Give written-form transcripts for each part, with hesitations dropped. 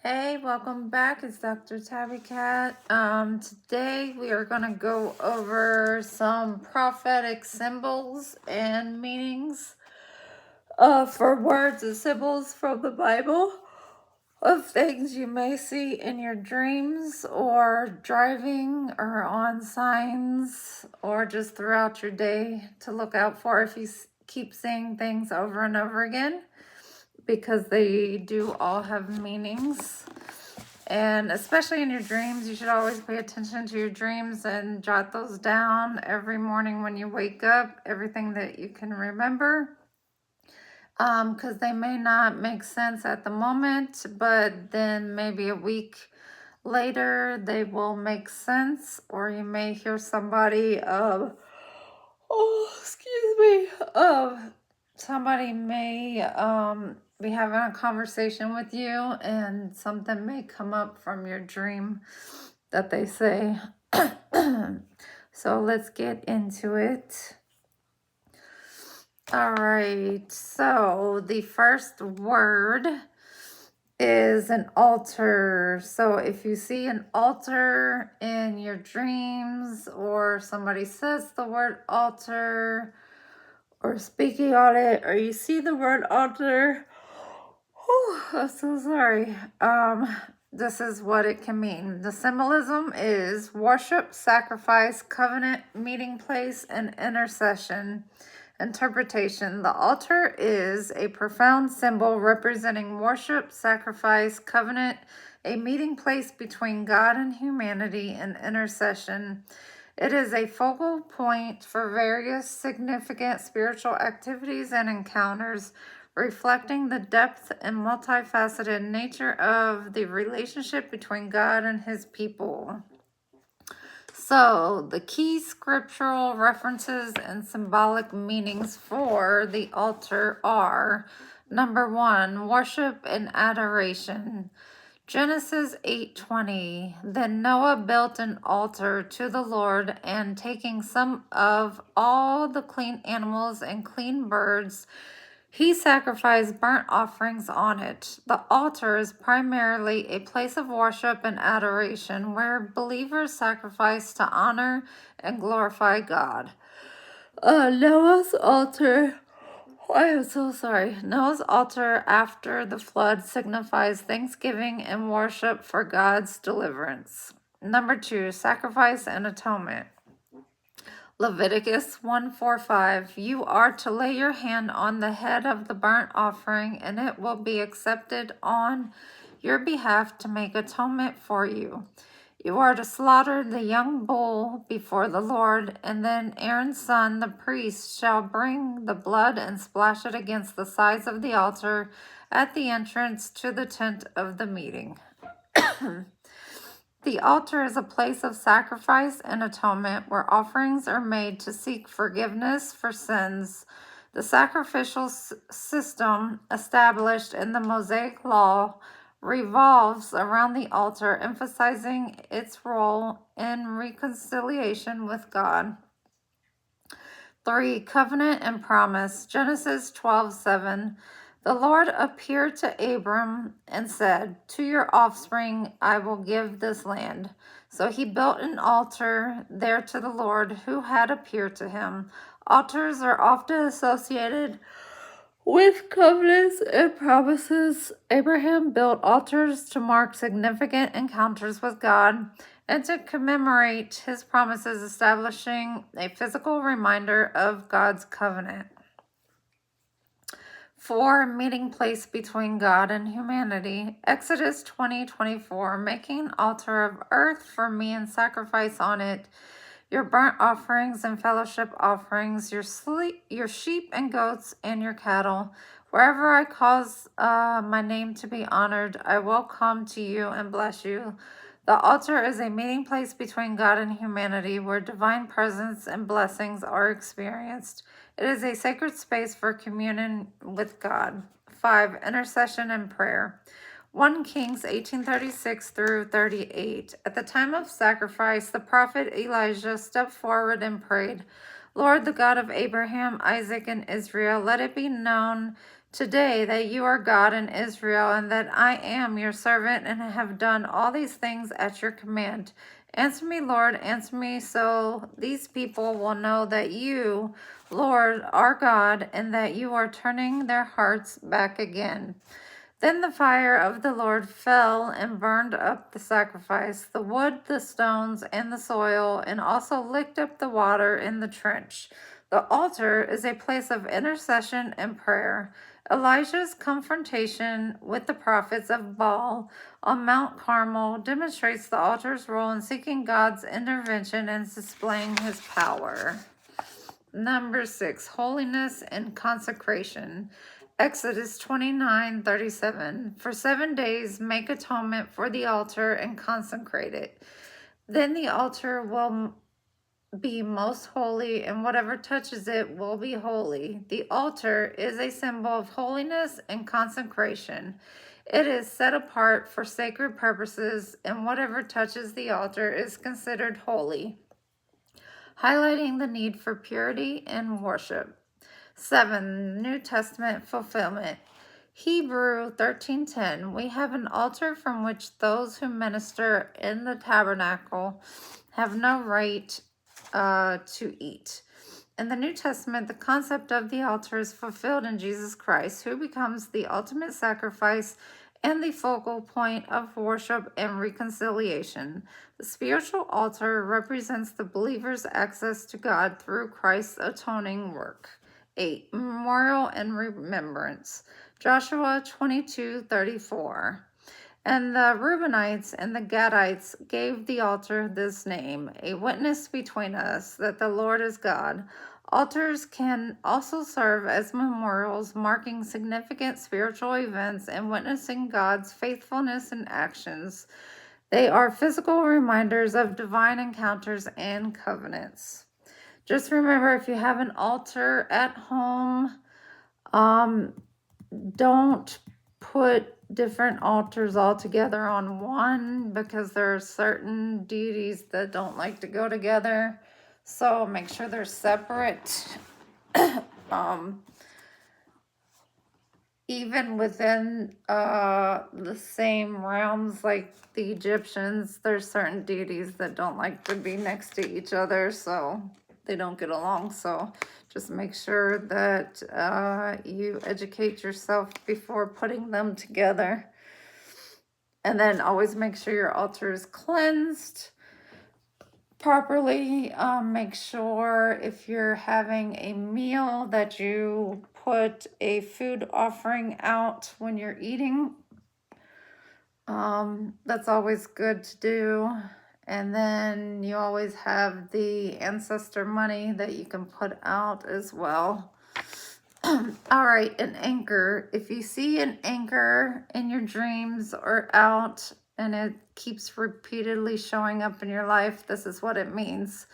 Hey, welcome back. It's Dr. Tabby Cat. Today we are going to go over some prophetic symbols and meanings for words and symbols from the Bible of things you may see in your dreams or driving or on signs or just throughout your day to look out for if you keep seeing things over and over again, because they do all have meanings. And especially in your dreams, you should always pay attention to your dreams and jot those down every morning when you wake up, everything that you can remember. Because they may not make sense at the moment, but then maybe a week later they will make sense, or you may hear somebody somebody may be having a conversation with you, and something may come up from your dream that they say. So let's get into it. All right, so the first word is an altar. So if you see an altar in your dreams, or somebody says the word altar, or speaking on it, or you see the word altar, I'm so sorry. This is what it can mean. The symbolism is worship, sacrifice, covenant, meeting place, and intercession. Interpretation. The altar is a profound symbol representing worship, sacrifice, covenant, a meeting place between God and humanity, and intercession. It is a focal point for various significant spiritual activities and encounters, reflecting the depth and multifaceted nature of the relationship between God and his people. So, the key scriptural references and symbolic meanings for the altar are: number 1, worship and adoration. Genesis 8:20. Then Noah built an altar to the Lord, and taking some of all the clean animals and clean birds, he sacrificed burnt offerings on it. The altar is primarily a place of worship and adoration where believers sacrifice to honor and glorify God. Noah's altar. I am so sorry. Noah's altar after the flood signifies thanksgiving and worship for God's deliverance. Number 2, sacrifice and atonement. Leviticus 1:4-5. You are to lay your hand on the head of the burnt offering, and it will be accepted on your behalf to make atonement for you. You are to slaughter the young bull before the Lord, and then Aaron's son, the priest, shall bring the blood and splash it against the sides of the altar at the entrance to the tent of the meeting. The altar is a place of sacrifice and atonement where offerings are made to seek forgiveness for sins. The sacrificial system established in the Mosaic Law revolves around the altar, emphasizing its role in reconciliation with God. 3, covenant and promise. Genesis 12:7. The Lord appeared to Abram and said, to your offspring I will give this land. So he built an altar there to the Lord who had appeared to him. Altars are often associated with covenants and promises. Abraham built altars to mark significant encounters with God and to commemorate his promises, establishing a physical reminder of God's covenant. 4, meeting place between God and humanity. Exodus 20:24. Making an altar of earth for me and sacrifice on it your burnt offerings and fellowship offerings, your sheep and goats and your cattle. Wherever I cause my name to be honored, I will come to you and bless you. The altar is a meeting place between God and humanity where divine presence and blessings are experienced. It is a sacred space for communion with God. 5, intercession and prayer. 1 Kings 18:36-38. At the time of sacrifice, the prophet Elijah stepped forward and prayed, Lord, the God of Abraham, Isaac, and Israel, let it be known today that you are God in Israel, and that I am your servant, and have done all these things at your command. Answer me, Lord, answer me, so these people will know that you, Lord, are God, and that you are turning their hearts back again. Then the fire of the Lord fell and burned up the sacrifice, the wood, the stones, and the soil, and also licked up the water in the trench. The altar is a place of intercession and prayer. Elijah's confrontation with the prophets of Baal on Mount Carmel demonstrates the altar's role in seeking God's intervention and displaying his power. Number 6, holiness and consecration. Exodus 29:37. For 7 days make atonement for the altar and consecrate it. Then the altar will be most holy, and whatever touches it will be holy. The altar is a symbol of holiness and consecration. It is set apart for sacred purposes, and whatever touches the altar is considered holy, highlighting the need for purity and worship. 7. New Testament fulfillment. Hebrew 13:10. We have an altar from which those who minister in the tabernacle have no right to eat. In the New Testament, the concept of the altar is fulfilled in Jesus Christ, who becomes the ultimate sacrifice and the focal point of worship and reconciliation. The spiritual altar represents the believer's access to God through Christ's atoning work. 8. Memorial and remembrance. Joshua 22:34. And the Reubenites and the Gadites gave the altar this name, a witness between us that the Lord is God. Altars can also serve as memorials, marking significant spiritual events and witnessing God's faithfulness in actions. They are physical reminders of divine encounters and covenants. Just remember, if you have an altar at home, don't put different altars all together on one, because there are certain deities that don't like to go together. So make sure they're separate. Even within the same realms, like the Egyptians, there's certain deities that don't like to be next to each other, so they don't get along. So just make sure that you educate yourself before putting them together. And then always make sure your altar is cleansed properly. Make sure if you're having a meal that you put a food offering out when you're eating. That's always good to do. And then you always have the ancestor money that you can put out as well. All right, an anchor. If you see an anchor in your dreams or out and it keeps repeatedly showing up in your life, this is what it means.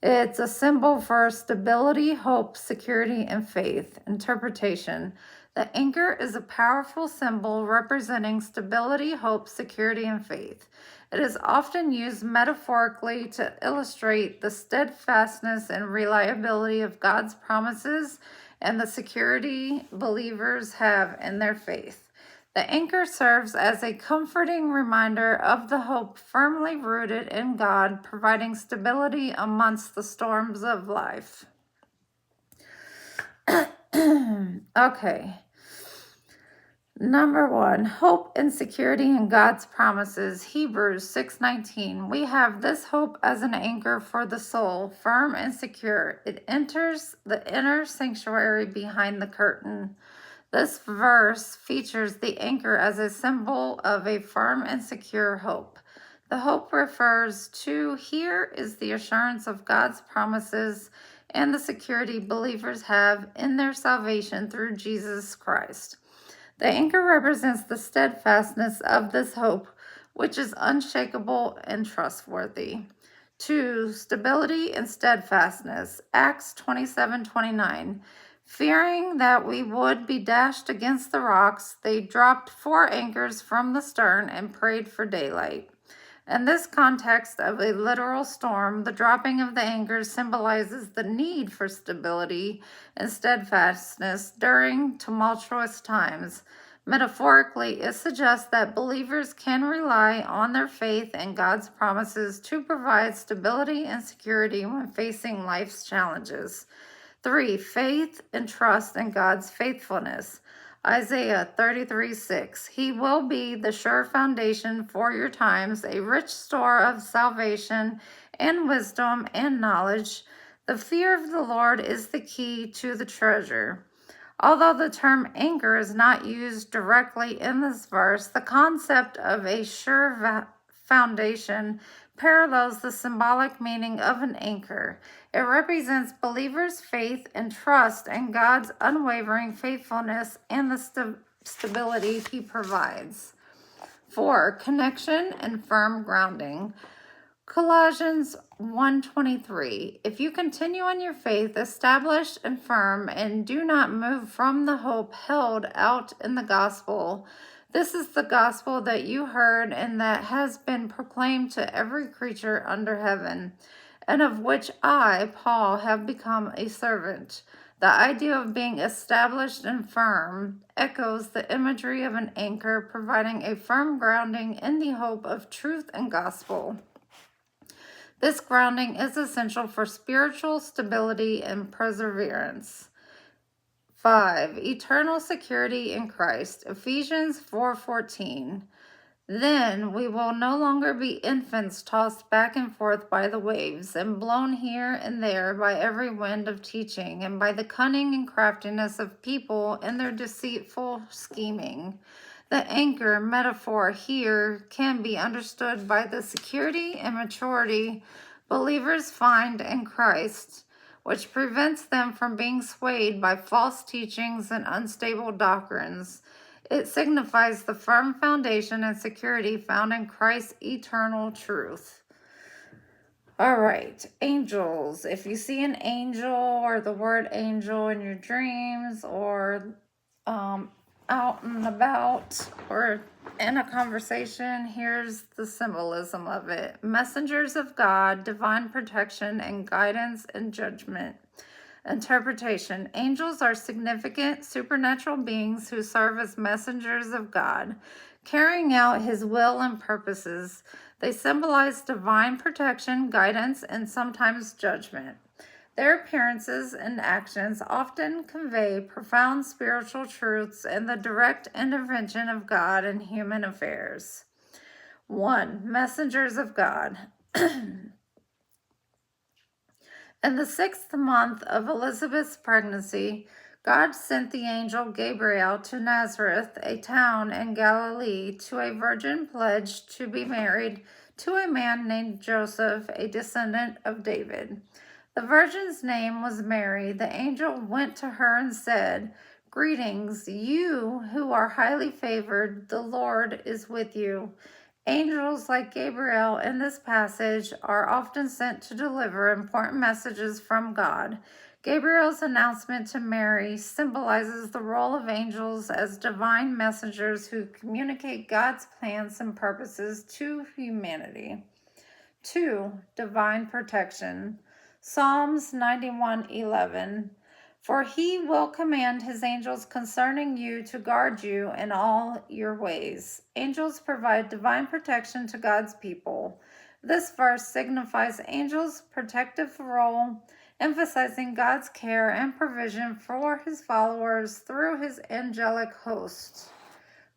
It's a symbol for stability, hope, security, and faith. Interpretation. The anchor is a powerful symbol representing stability, hope, security, and faith. It is often used metaphorically to illustrate the steadfastness and reliability of God's promises and the security believers have in their faith. The anchor serves as a comforting reminder of the hope firmly rooted in God, providing stability amongst the storms of life. Okay. Number 1, hope and security in God's promises. Hebrews 6:19. We have this hope as an anchor for the soul, firm and secure. It enters the inner sanctuary behind the curtain. This verse features the anchor as a symbol of a firm and secure hope. The hope refers to here is the assurance of God's promises and the security believers have in their salvation through Jesus Christ. The anchor represents the steadfastness of this hope, which is unshakable and trustworthy. 2, stability and steadfastness. Acts 27:29. Fearing that we would be dashed against the rocks, they dropped 4 anchors from the stern and prayed for daylight. In this context of a literal storm, the dropping of the anchor symbolizes the need for stability and steadfastness during tumultuous times. Metaphorically, it suggests that believers can rely on their faith and God's promises to provide stability and security when facing life's challenges. 3. Faith and trust in God's faithfulness. Isaiah 33:6. He will be the sure foundation for your times, a rich store of salvation and wisdom and knowledge. The fear of the Lord is the key to the treasure. Although the term anchor is not used directly in this verse, the concept of a sure foundation parallels the symbolic meaning of an anchor. It represents believers' faith and trust in God's unwavering faithfulness and the stability He provides. 4. Connection and firm grounding. Colossians 1:23. If you continue in your faith, established and firm, and do not move from the hope held out in the gospel. This is the gospel that you heard and that has been proclaimed to every creature under heaven, and of which I, Paul, have become a servant. The idea of being established and firm echoes the imagery of an anchor, providing a firm grounding in the hope of truth and gospel. This grounding is essential for spiritual stability and perseverance. 5. Eternal security in Christ. Ephesians 4:14. Then we will no longer be infants tossed back and forth by the waves and blown here and there by every wind of teaching and by the cunning and craftiness of people in their deceitful scheming. The anchor metaphor here can be understood by the security and maturity believers find in Christ, which prevents them from being swayed by false teachings and unstable doctrines. It signifies the firm foundation and security found in Christ's eternal truth. All right, angels. If you see an angel or the word angel in your dreams or out and about or in a conversation, here's the symbolism of it. Messengers of God, divine protection and guidance and judgment. Interpretation. Angels are significant supernatural beings who serve as messengers of God, carrying out His will and purposes. They symbolize divine protection, guidance, and sometimes judgment. Their appearances and actions often convey profound spiritual truths and the direct intervention of God in human affairs. 1. Messengers of God. In the 6th month of Elizabeth's pregnancy, God sent the angel Gabriel to Nazareth, a town in Galilee, to a virgin pledged to be married to a man named Joseph, a descendant of David. The virgin's name was Mary. The angel went to her and said, "Greetings, you who are highly favored, the Lord is with you." Angels like Gabriel in this passage are often sent to deliver important messages from God. Gabriel's announcement to Mary symbolizes the role of angels as divine messengers who communicate God's plans and purposes to humanity. 2. Divine protection. Psalms 91:11. For He will command His angels concerning you to guard you in all your ways. Angels provide divine protection to God's people. This verse signifies angels' protective role, emphasizing God's care and provision for His followers through His angelic host.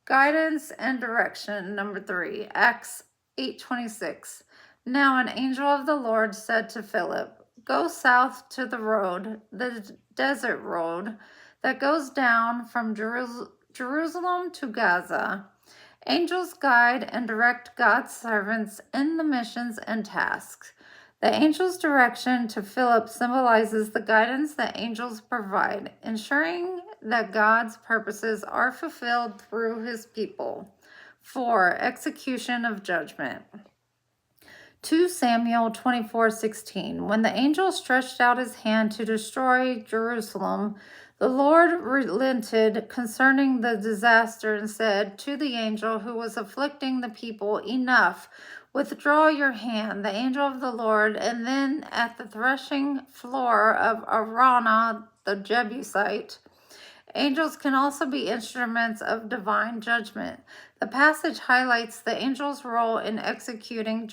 Guidance and direction. Number 3, Acts 8:26. Now an angel of the Lord said to Philip, "Go south to the road, the desert road that goes down from Jerusalem to Gaza." Angels guide and direct God's servants in the missions and tasks. The angel's direction to Philip symbolizes the guidance that angels provide, ensuring that God's purposes are fulfilled through His people. 4. Execution of judgment. 2 Samuel 24:16. When the angel stretched out his hand to destroy Jerusalem, The Lord relented concerning the disaster and said to the angel who was afflicting the people, Enough, withdraw your hand. The angel of the Lord, and then at the threshing floor of Araunah the Jebusite. Angels can also be instruments of divine judgment. The passage highlights the angels' role in executing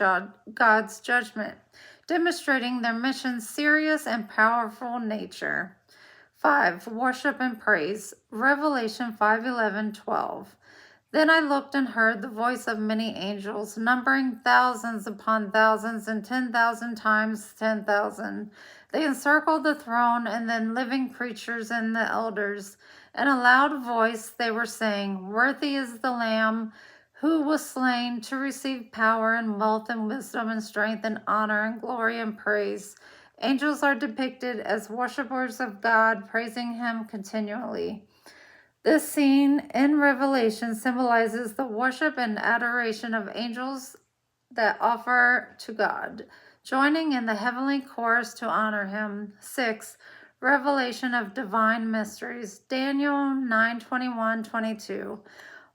God's judgment, demonstrating their mission's serious and powerful nature. 5. Worship and praise. Revelation 5:11-12. Then I looked and heard the voice of many angels, numbering thousands upon thousands and 10,000 times 10,000. They encircled the throne and then living creatures and the elders. In a loud voice they were saying, Worthy is the Lamb who was slain to receive power and wealth and wisdom and strength and honor and glory and praise. Angels are depicted as worshipers of God, praising Him continually. This scene in Revelation symbolizes the worship and adoration of angels that offer to God, joining in the heavenly chorus to honor Him. 6. Revelation of divine mysteries. Daniel 9:21-22.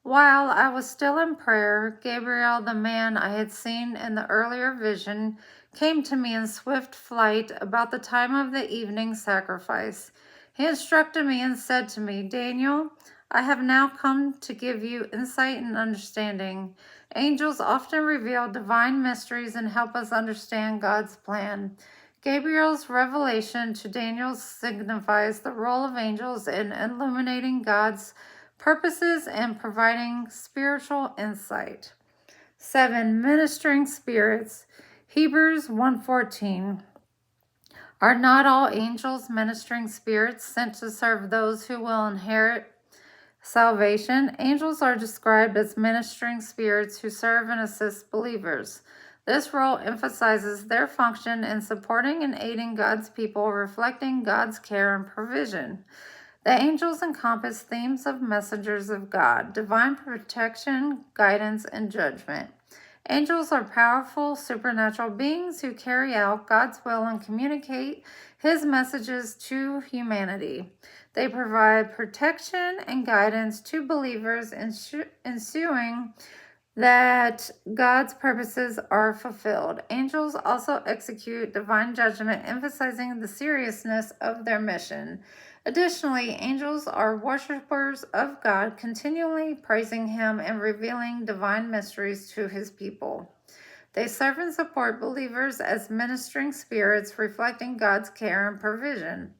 While I was still in prayer, Gabriel, the man I had seen in the earlier vision, came to me in swift flight about the time of the evening sacrifice. He instructed me and said to me, Daniel, I have now come to give you insight and understanding. Angels often reveal divine mysteries and help us understand God's plan. Gabriel's revelation to Daniel signifies the role of angels in illuminating God's purposes and providing spiritual insight. 7. Ministering spirits. Hebrews 1:14. Are not all angels ministering spirits sent to serve those who will inherit salvation? Angels are described as ministering spirits who serve and assist believers. This role emphasizes their function in supporting and aiding God's people, reflecting God's care and provision. The angels encompass themes of messengers of God, divine protection, guidance, and judgment. Angels are powerful, supernatural beings who carry out God's will and communicate His messages to humanity. They provide protection and guidance to believers, ensuring that God's purposes are fulfilled. Angels also execute divine judgment, emphasizing the seriousness of their mission. Additionally, angels are worshipers of God, continually praising Him and revealing divine mysteries to His people. They serve and support believers as ministering spirits, reflecting God's care and provision.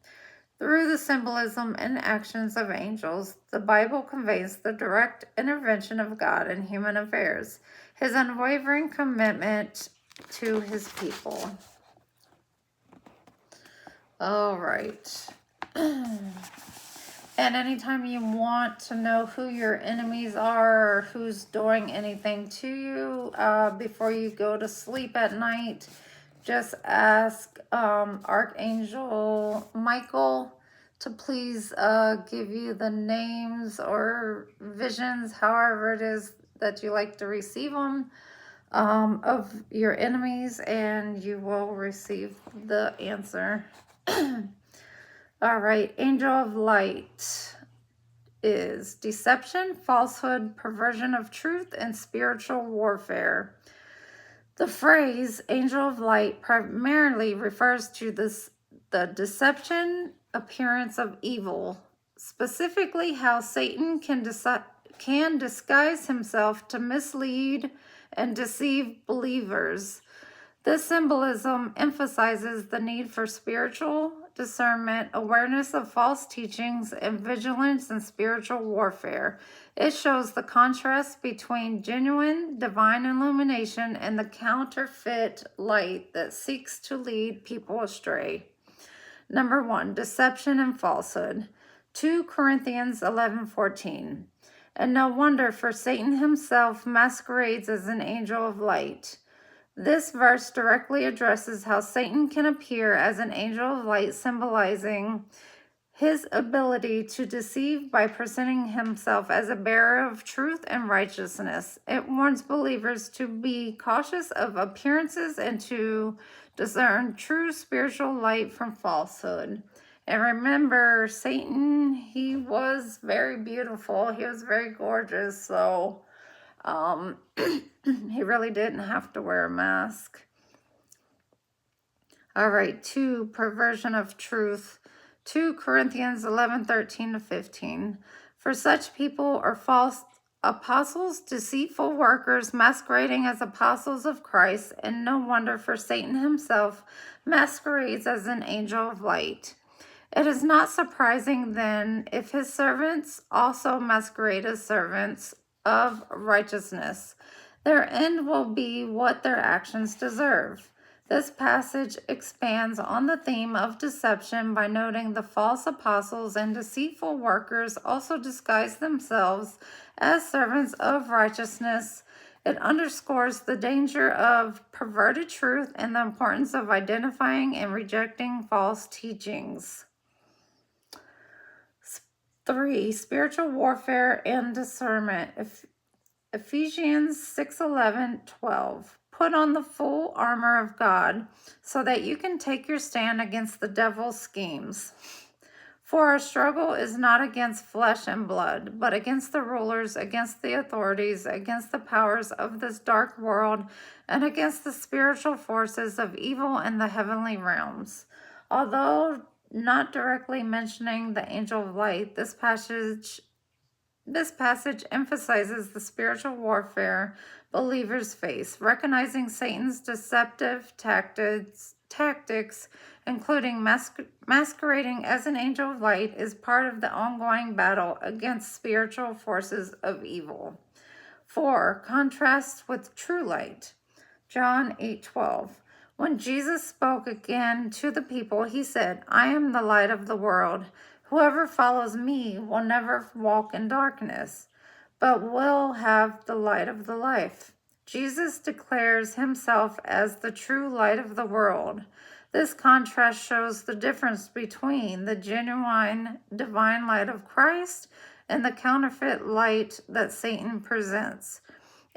Through the symbolism and actions of angels, the Bible conveys the direct intervention of God in human affairs, His unwavering commitment to His people. All right. And anytime you want to know who your enemies are or who's doing anything to you before you go to sleep at night, just ask Archangel Michael to please give you the names or visions, however it is that you like to receive them, of your enemies, and you will receive the answer. All right, Angel of Light is deception, falsehood, perversion of truth, and spiritual warfare. The phrase Angel of Light primarily refers to the deception appearance of evil, specifically how Satan can disguise himself to mislead and deceive believers. This symbolism emphasizes the need for spiritual discernment, awareness of false teachings, and vigilance in spiritual warfare. It shows the contrast between genuine divine illumination and the counterfeit light that seeks to lead people astray. Number 1, deception and falsehood. 2 Corinthians 11:14. And no wonder, for Satan himself masquerades as an angel of light. This verse directly addresses how Satan can appear as an angel of light, symbolizing his ability to deceive by presenting himself as a bearer of truth and righteousness. It warns believers to be cautious of appearances and to discern true spiritual light from falsehood. And remember, Satan, he was very beautiful. He was very gorgeous. So he really didn't have to wear a mask. All right, 2, perversion of truth. 2 Corinthians 11:13-15. For such people are false apostles, deceitful workers, masquerading as apostles of Christ, and no wonder, for Satan himself masquerades as an angel of light. It is not surprising then if his servants also masquerade as servants of righteousness. Their end will be what their actions deserve. This passage expands on the theme of deception by noting the false apostles and deceitful workers also disguise themselves as servants of righteousness. It underscores the danger of perverted truth and the importance of identifying and rejecting false teachings. 3, spiritual warfare and discernment. Ephesians 6:11-12. Put on the full armor of God so that you can take your stand against the devil's schemes. For our struggle is not against flesh and blood, but against the rulers, against the authorities, against the powers of this dark world, and against the spiritual forces of evil in the heavenly realms. Although not directly mentioning the angel of light, this passage emphasizes the spiritual warfare believers face, recognizing Satan's deceptive tactics, including masquerading as an angel of light, is part of the ongoing battle against spiritual forces of evil. 4, contrasts with true light. John 8:12. When Jesus spoke again to the people, he said, I am the light of the world. Whoever follows me will never walk in darkness, but will have the light of the life. Jesus declares himself as the true light of the world. This contrast shows the difference between the genuine divine light of Christ and the counterfeit light that Satan presents.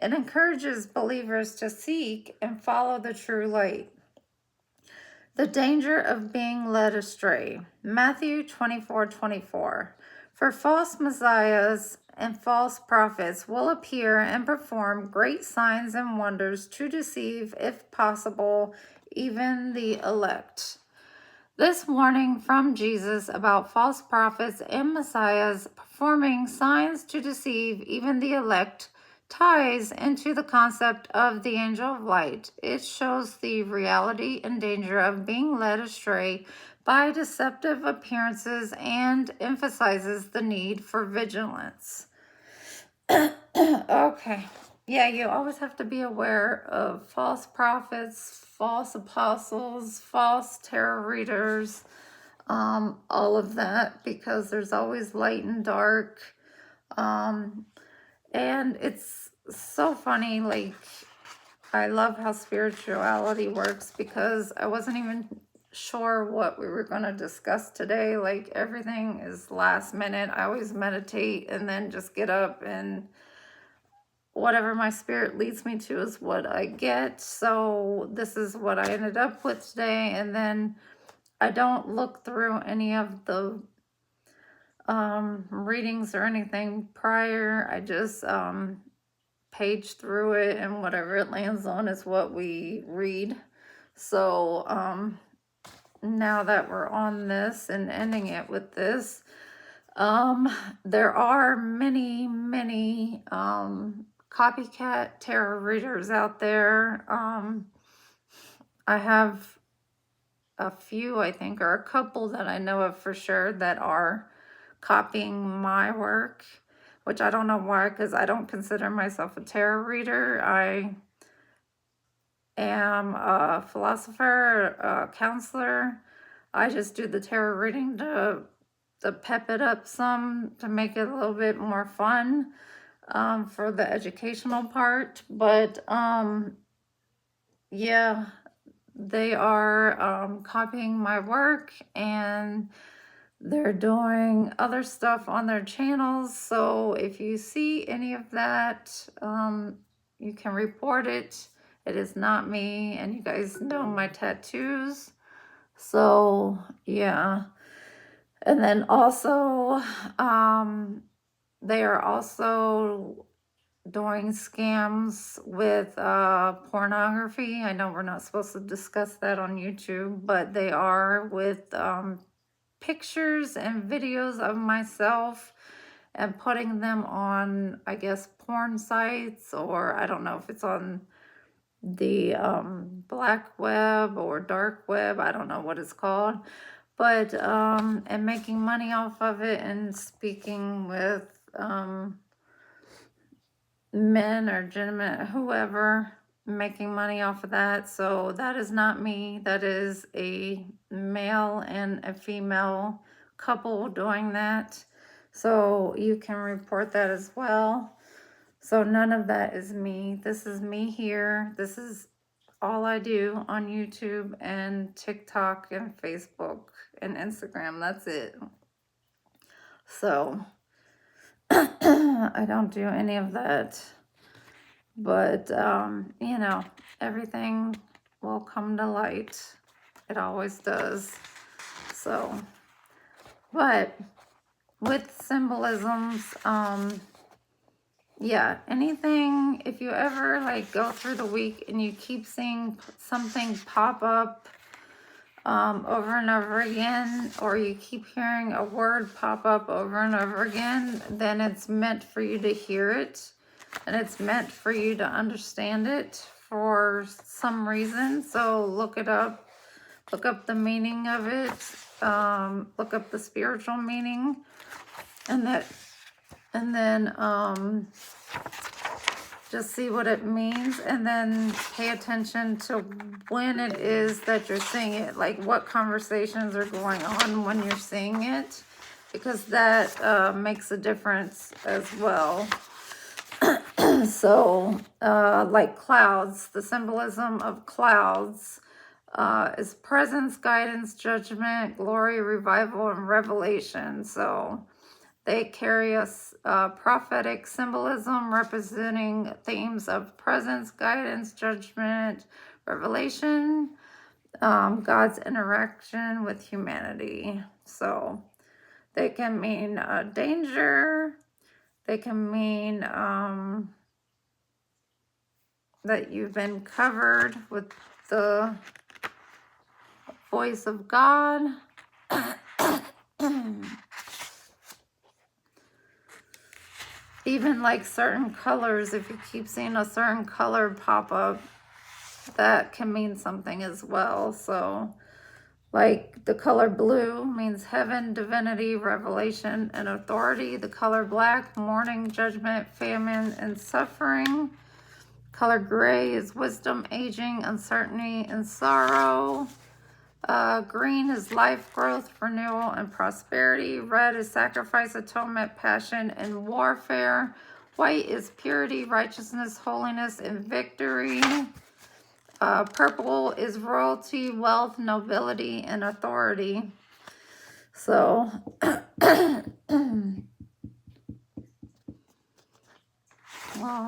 It encourages believers to seek and follow the true light. The danger of being led astray. Matthew 24:24. For false messiahs and false prophets will appear and perform great signs and wonders to deceive, if possible, even the elect. This warning from Jesus about false prophets and messiahs performing signs to deceive even the elect ties into the concept of the angel of light. It shows the reality and danger of being led astray by deceptive appearances and emphasizes the need for vigilance. Okay. Yeah, you always have to be aware of false prophets, false apostles, false tarot readers, all of that, because there's always light and dark. And it's so funny, like, I love how spirituality works because I wasn't even sure what we were going to discuss today. Like, everything is last minute. I always meditate and then just get up, and whatever my spirit leads me to is what I get. So this is what I ended up with today. And then I don't look through any of the readings or anything prior. I just page through it, and whatever it lands on is what we read. So now that we're on this and ending it with this, there are many copycat tarot readers out there. I have a few, I think, or a couple that I know of for sure that are copying my work, which I don't know why, because I don't consider myself a tarot reader. I am a philosopher, a counselor. I just do the tarot reading to pep it up some, to make it a little bit more fun, for the educational part. But yeah, they are copying my work, and they're doing other stuff on their channels. So if you see any of that, you can report it. It is not me, and you guys know my tattoos. So yeah, And then also, they are also doing scams with pornography. I know we're not supposed to discuss that on YouTube, but they are with pictures and videos of myself and putting them on, I guess, porn sites, or I don't know if it's on the black web or dark web. I don't know what it's called, but and making money off of it and speaking with men or gentlemen, whoever, making money off of that. So that is not me. That is a male and a female couple doing that. So you can report that as well. So none of that is me. This is me here. This is all I do on YouTube and TikTok and Facebook and Instagram. That's it. So I don't do any of that. But, you know, everything will come to light. It always does. So, but with symbolisms, yeah, anything, if you ever like go through the week and you keep seeing something pop up over and over again, or you keep hearing a word pop up over and over again, then it's meant for you to hear it, and it's meant for you to understand it for some reason. So look it up, look up the meaning of it, look up the spiritual meaning, and then just see what it means, and then pay attention to when it is that you're seeing it, like what conversations are going on when you're seeing it, because that makes a difference as well. So like clouds, the symbolism of clouds is presence, guidance, judgment, glory, revival, and revelation. So they carry a prophetic symbolism representing themes of presence, guidance, judgment, revelation, God's interaction with humanity. So they can mean danger. They can mean that you've been covered with the voice of God. Even like certain colors, if you keep seeing a certain color pop up, that can mean something as well. So like the color blue means heaven, divinity, revelation, and authority. The color black, mourning, judgment, famine, and suffering. Color gray is wisdom, aging, uncertainty, and sorrow. Green is life, growth, renewal, and prosperity. Red is sacrifice, atonement, passion, and warfare. White is purity, righteousness, holiness, and victory. Purple is royalty, wealth, nobility, and authority. So, all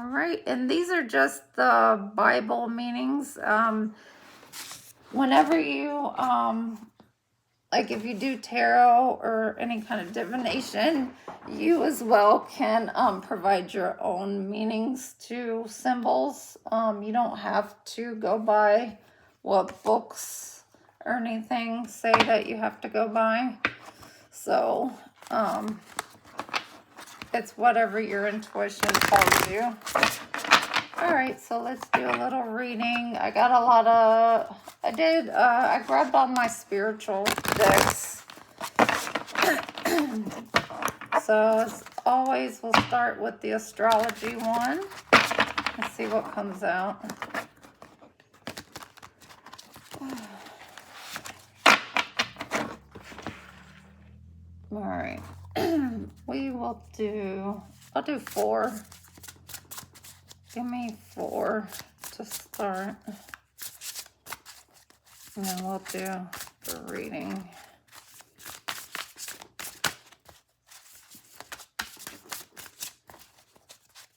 right. And these are just the Bible meanings. Whenever you, like if you do tarot or any kind of divination, you as well can provide your own meanings to symbols. You don't have to go by what books or anything say that you have to go by. So it's whatever your intuition tells you. All right, so let's do a little reading. I got a lot of, I grabbed all my spiritual decks. So as always, we'll start with the astrology one. Let's see what comes out. All right, we will do, I'll do 4. Give me 4 to start. And then we'll do the reading.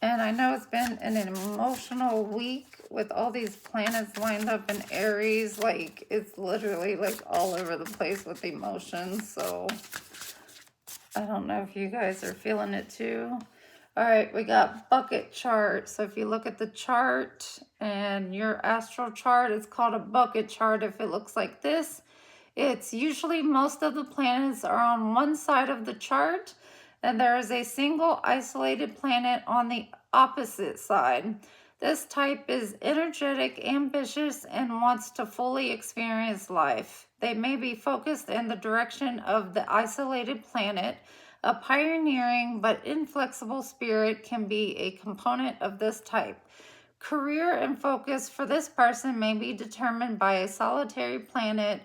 And I know it's been an emotional week with all these planets lined up in Aries. Like, it's literally like all over the place with emotions. So I don't know if you guys are feeling it too. All right, we got bucket chart. So if you look at the chart and your astral chart, it's called a bucket chart. If it looks like this, it's usually most of the planets are on one side of the chart, and there is a single isolated planet on the opposite side. This type is energetic, ambitious, and wants to fully experience life. They may be focused in the direction of the isolated planet. A pioneering but inflexible spirit can be a component of this type. Career and focus for this person may be determined by a solitary planet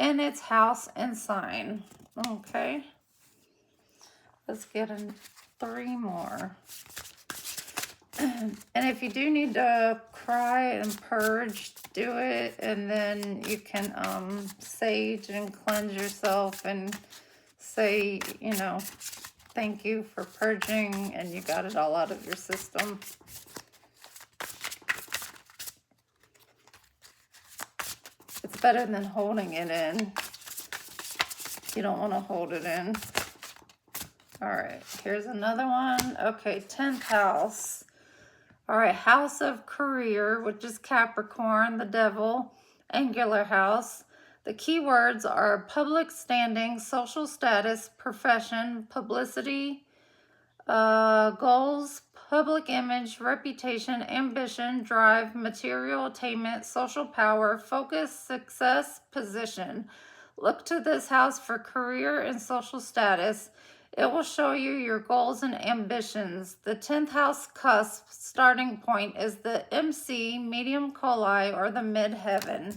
in its house and sign. Okay, let's get 3 more. And if you do need to cry and purge, do it, and then you can sage and cleanse yourself and say, you know, thank you for purging, and you got it all out of your system. It's better than holding it in. You don't want to hold it in. All right, here's another one. Okay, 10th house. All right, house of career, which is Capricorn, the devil, angular house. The keywords are public standing, social status, profession, publicity, goals, public image, reputation, ambition, drive, material attainment, social power, focus, success, position. Look to this house for career and social status. It will show you your goals and ambitions. The 10th house cusp starting point is the MC, medium coli, or the midheaven.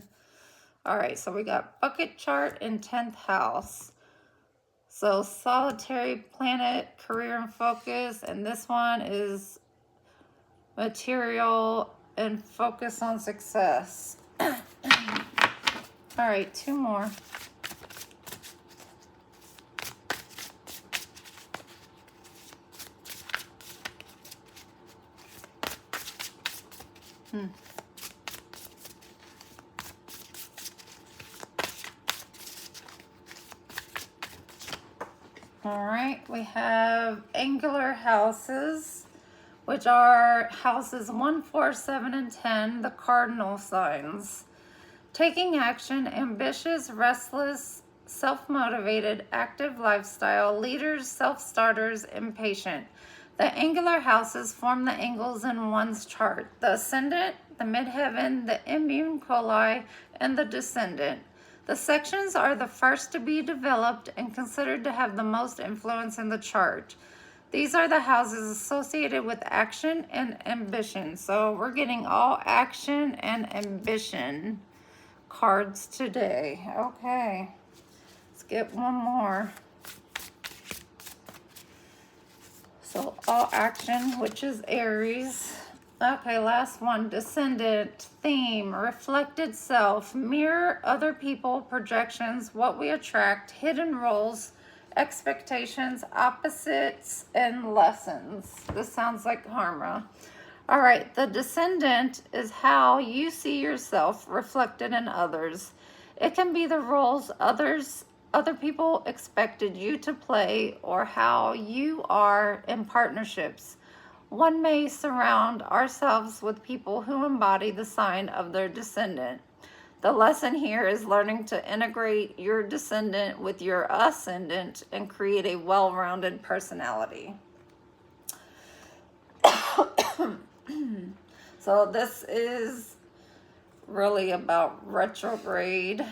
All right, so we got bucket chart and 10th house. So solitary planet, career and focus, and this one is material and focus on success. All right, 2 more. All right, we have angular houses, which are houses 1, 4, 7, and 10, the cardinal signs. Taking action, ambitious, restless, self-motivated, active lifestyle, leaders, self-starters, impatient. The angular houses form the angles in one's chart: the ascendant, the midheaven, the immune coli, and the descendant. The sections are the first to be developed and considered to have the most influence in the chart. These are the houses associated with action and ambition. So we're getting all action and ambition cards today. Okay, let's get one more. So all action, which is Aries. Okay, last one. Descendant, theme, reflected self, mirror other people, projections, what we attract, hidden roles, expectations, opposites, and lessons. This sounds like karma. All right, the descendant is how you see yourself reflected in others. It can be the roles other people expected you to play, or how you are in partnerships. One may surround ourselves with people who embody the sign of their descendant. The lesson here is learning to integrate your descendant with your ascendant and create a well-rounded personality. So this is really about retrograde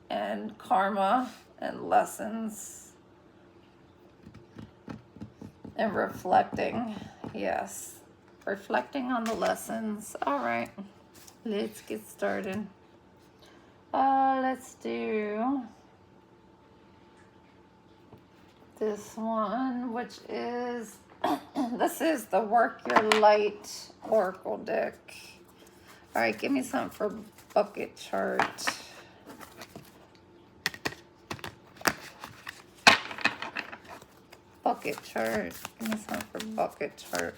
and karma and lessons and reflecting. Yes, reflecting on the lessons. All right, let's get started. Let's do this one, which is this is the Work Your Light Oracle deck. All right, give me something for bucket chart. Bucket chart. Give me something for bucket chart.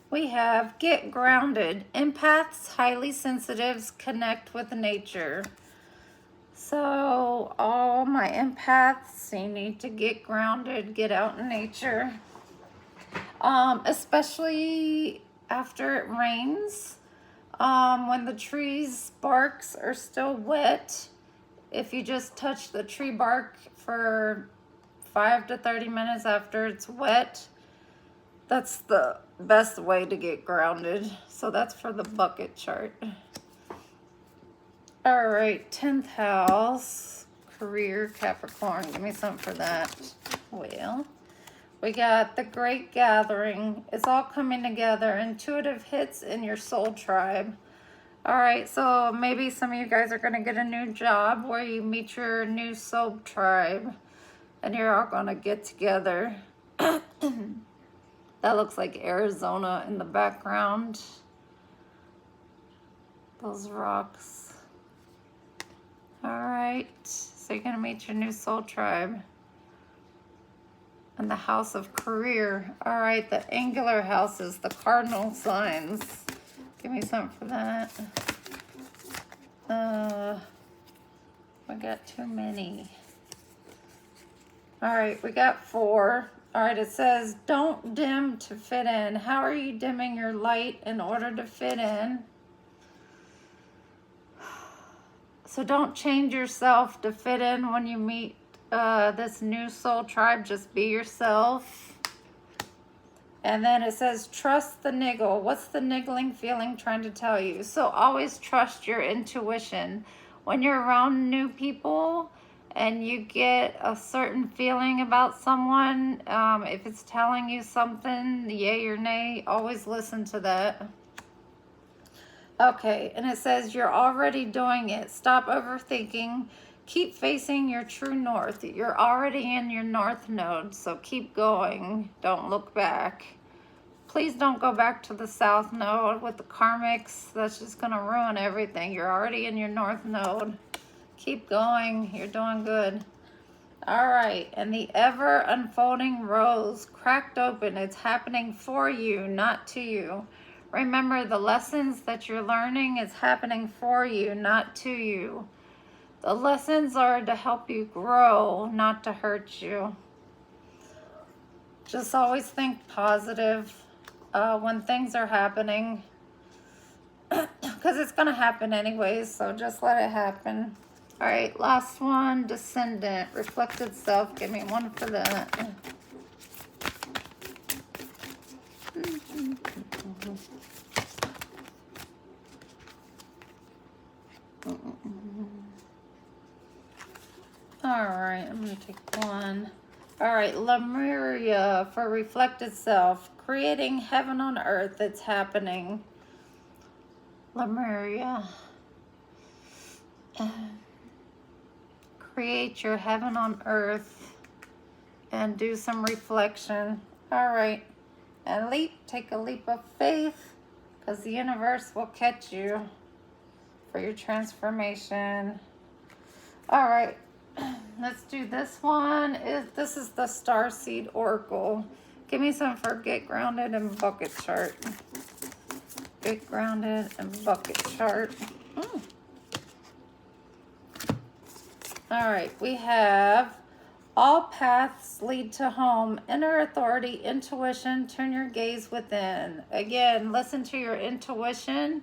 We have get grounded. Empaths, highly sensitives, connect with nature. So all my empaths, you need to get grounded, get out in nature. Especially after it rains, when the trees' barks are still wet. If you just touch the tree bark for 5 to 30 minutes after it's wet, that's the best way to get grounded. So that's for the bucket chart. All right, 10th house, career, Capricorn. Give me something for that. Well, we got the Great Gathering. It's all coming together. Intuitive hits in your soul tribe. All right, so maybe some of you guys are going to get a new job where you meet your new soul tribe and you're all going to get together. That looks like Arizona in the background. Those rocks. All right, so you're going to meet your new soul tribe. And the house of career. All right, the angular houses, the cardinal signs. Give me something for that. We got too many. All right, we got 4. All right, it says, don't dim to fit in. How are you dimming your light in order to fit in? So don't change yourself to fit in when you meet this new soul tribe. Just be yourself. And then it says, trust the niggle. What's the niggling feeling trying to tell you? So always trust your intuition. When you're around new people and you get a certain feeling about someone, if it's telling you something, yay or nay, always listen to that. Okay, and it says you're already doing it. Stop overthinking. Keep facing your true north. You're already in your north node, so keep going. Don't look back. Please don't go back to the south node with the karmics. That's just going to ruin everything. You're already in your north node. Keep going. You're doing good. All right, and the ever unfolding rose cracked open. It's happening for you, not to you. Remember, the lessons that you're learning is happening for you, not to you. The lessons are to help you grow, not to hurt you. Just always think positive when things are happening, because it's going to happen anyways, so just let it happen. All right, last one, descendant, reflected self. Give me one for that. All right, I'm going to take one. All right, Lemuria for reflected self. Creating heaven on earth. It's happening. Lemuria. Create your heaven on earth and do some reflection. All right, and take a leap of faith, because the universe will catch you for your transformation. All right, let's do this one. This is the Starseed Oracle. Give me some for Get Grounded and Bucket Chart. Get Grounded and Bucket Chart. All right, we have all paths lead to home, inner authority, intuition, turn your gaze within. Again, listen to your intuition.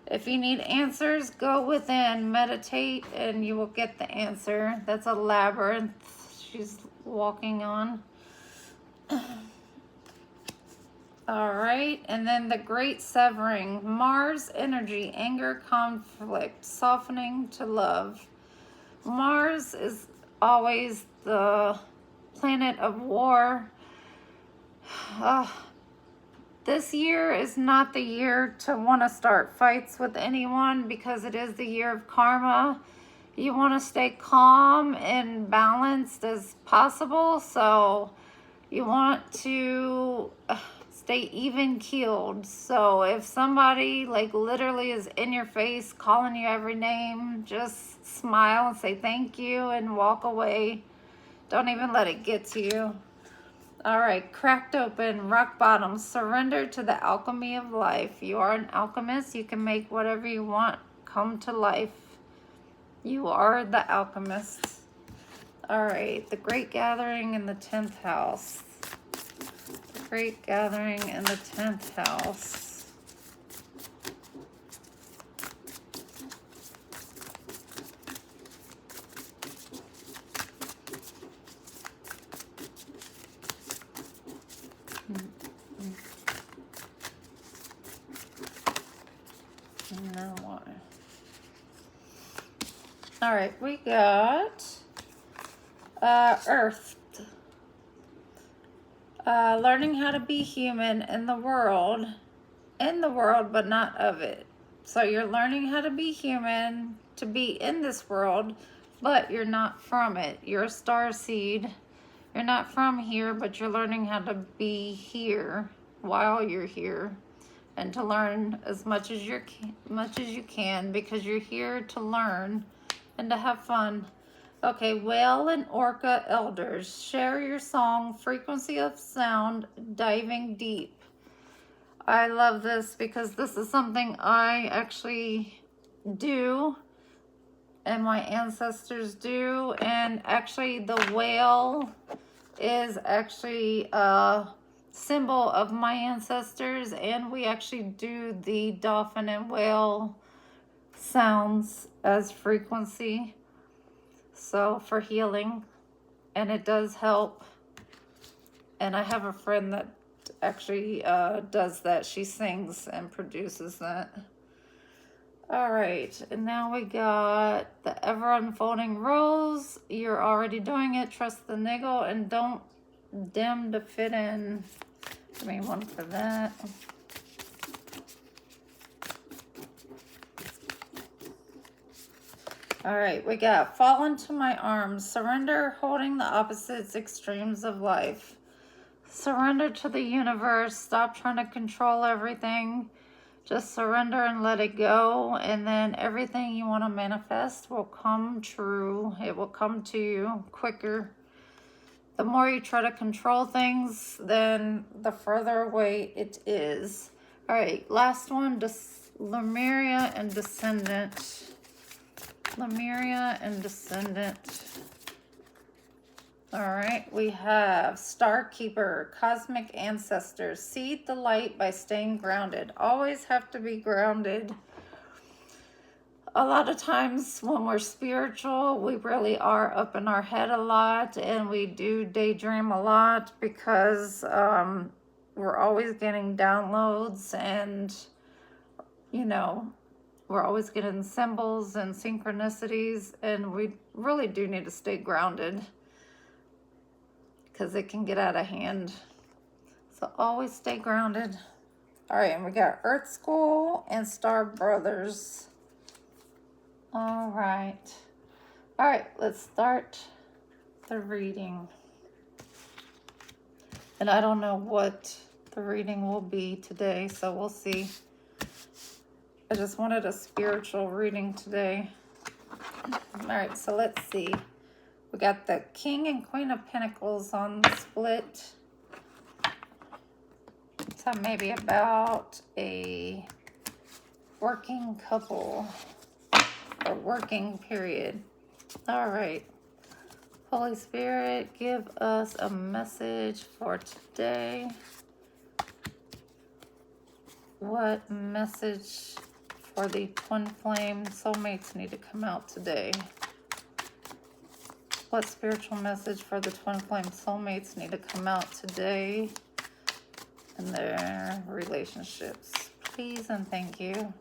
If you need answers, go within, meditate, and you will get the answer. That's a labyrinth she's walking on. All right, and then the Great Severing. Mars energy, anger, conflict, softening to love. Mars is always the planet of war. This year is not the year to want to start fights with anyone, because it is the year of karma. You want to stay calm and balanced as possible, so you want to stay even keeled. So if somebody like literally is in your face calling you every name, just smile and say thank you and walk away. Don't even let it get to you. All right, cracked open, rock bottom, surrender to the alchemy of life. You are an alchemist. You can make whatever you want come to life. You are the alchemist. All right, the great gathering in the 10th house. The great gathering in the 10th house. No more. All right, we got Earth. Learning how to be human in the world, but not of it. So you're learning how to be human, to be in this world, but you're not from it. You're a star seed. You're not from here, but you're learning how to be here while you're here, and to learn as much as you can, because you're here to learn and to have fun. Okay, whale and orca elders, share your song, frequency of sound, diving deep. I love this because this is something I actually do and my ancestors do. And actually the whale is actually a symbol of my ancestors, and we actually do the dolphin and whale sounds as frequency, so for healing, and it does help. And I have a friend that actually does that. She sings and produces that. All right, and now we got the ever unfolding rose. You're already doing it. Trust the niggle and don't dim to fit in. Give me one for that. All right, we got fall into my arms. Surrender, holding the opposites extremes of life. Surrender to the universe. Stop trying to control everything. Just surrender and let it go, and then everything you want to manifest will come true. It will come to you quicker. The more you try to control things, then the further away it is. All right, last one, Lemuria and Descendant. Lemuria and Descendant. All right, we have Star Keeper, Cosmic Ancestors. Seed the light by staying grounded. Always have to be grounded. A lot of times when we're spiritual, we really are up in our head a lot, and we do daydream a lot because we're always getting downloads, and you know, we're always getting symbols and synchronicities, and we really do need to stay grounded because it can get out of hand. So always stay grounded. All right, and we got Earth School and Star Brothers. All right, let's start the reading. And I don't know what the reading will be today, so we'll see. I just wanted a spiritual reading today. All right, so let's see. We got the King and Queen of Pentacles on the split. So maybe about a working couple or working period. All right. Holy Spirit, give us a message for today. What message for the twin flame soulmates need to come out today? What spiritual message for the twin flame soulmates need to come out today in their relationships? Please and thank you.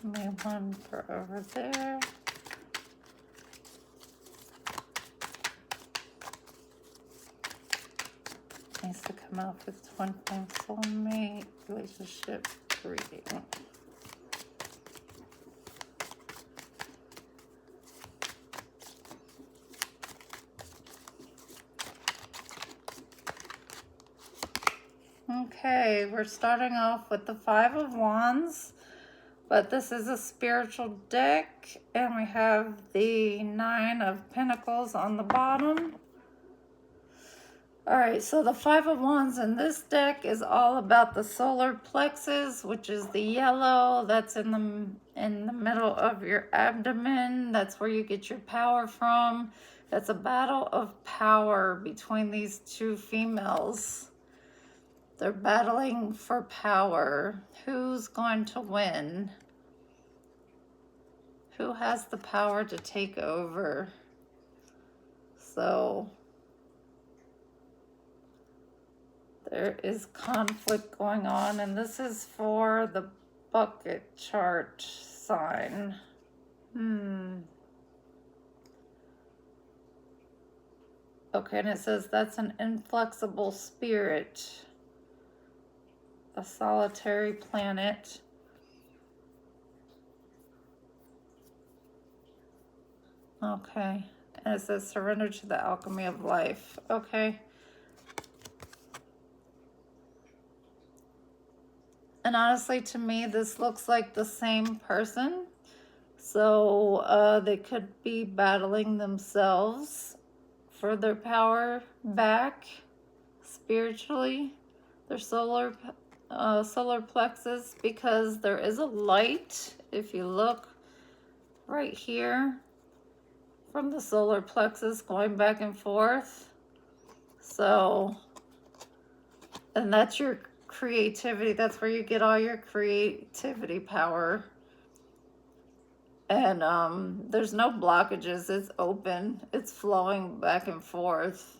Maybe one for over there. Needs to come out for the twin flame soulmate relationship reading. Okay, we're starting off with the Five of Wands, but this is a spiritual deck, and we have the Nine of Pentacles on the bottom. All right, so the Five of Wands in this deck is all about the solar plexus, which is the yellow that's in the middle of your abdomen. That's where you get your power from. That's a battle of power between these two females. They're battling for power. Who's going to win? Who has the power to take over? So there is conflict going on, and this is for the bucket chart sign. Okay, and it says that's an inflexible spirit, a solitary planet. Okay, and it says surrender to the alchemy of life. Okay. And honestly, to me, this looks like the same person. So they could be battling themselves for their power back spiritually, their solar plexus, because there is a light, if you look right here, from the solar plexus going back and forth. So, and that's your creativity. That's where you get all your creativity power. And there's no blockages. It's open. It's flowing back and forth.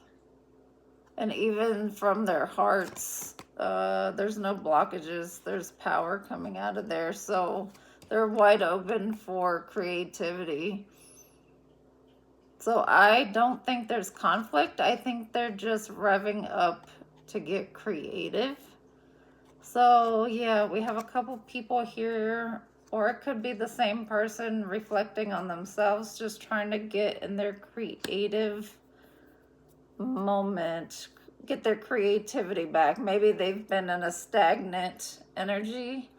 And even from their hearts, there's no blockages. There's power coming out of there. So they're wide open for creativity. So I don't think there's conflict. I think they're just revving up to get creative. So yeah, we have a couple people here, or it could be the same person reflecting on themselves, just trying to get in their creative moment, get their creativity back. Maybe they've been in a stagnant energy.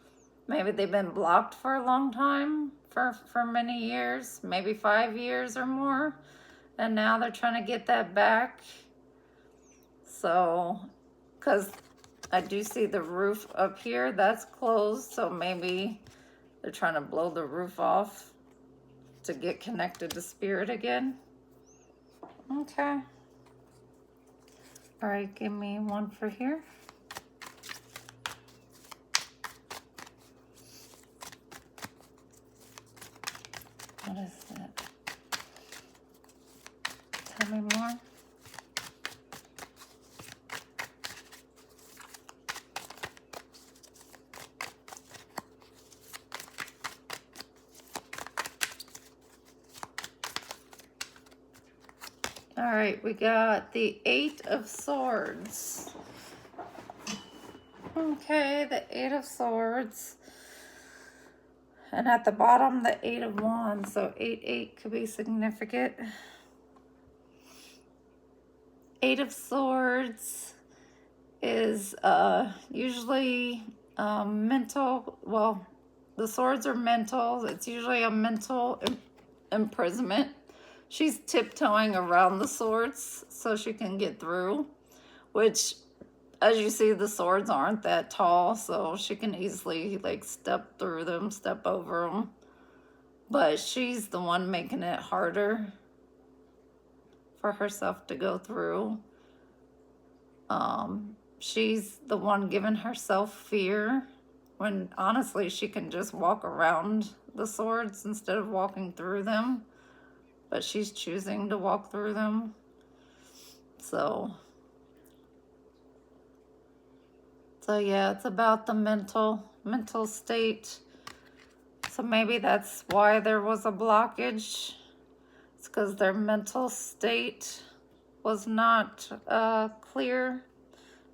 Maybe they've been blocked for a long time, for many years, maybe 5 years or more. And now they're trying to get that back. So, because I do see the roof up here, that's closed. So maybe they're trying to blow the roof off to get connected to spirit again. Okay. All right, give me one for here. What is that? Tell me more. All right, we got the Eight of Swords. Okay, the Eight of Swords. And at the bottom, the Eight of Wands. So 8 could be significant. Eight of Swords is usually mental. Well, the swords are mental. It's usually a mental imprisonment. She's tiptoeing around the swords so she can get through, which, as you see, the swords aren't that tall, so she can easily like step through them, step over them. But she's the one making it harder for herself to go through. She's the one giving herself fear when honestly she can just walk around the swords instead of walking through them. But she's choosing to walk through them. So yeah, it's about the mental state. So maybe that's why there was a blockage. It's because their mental state was not clear.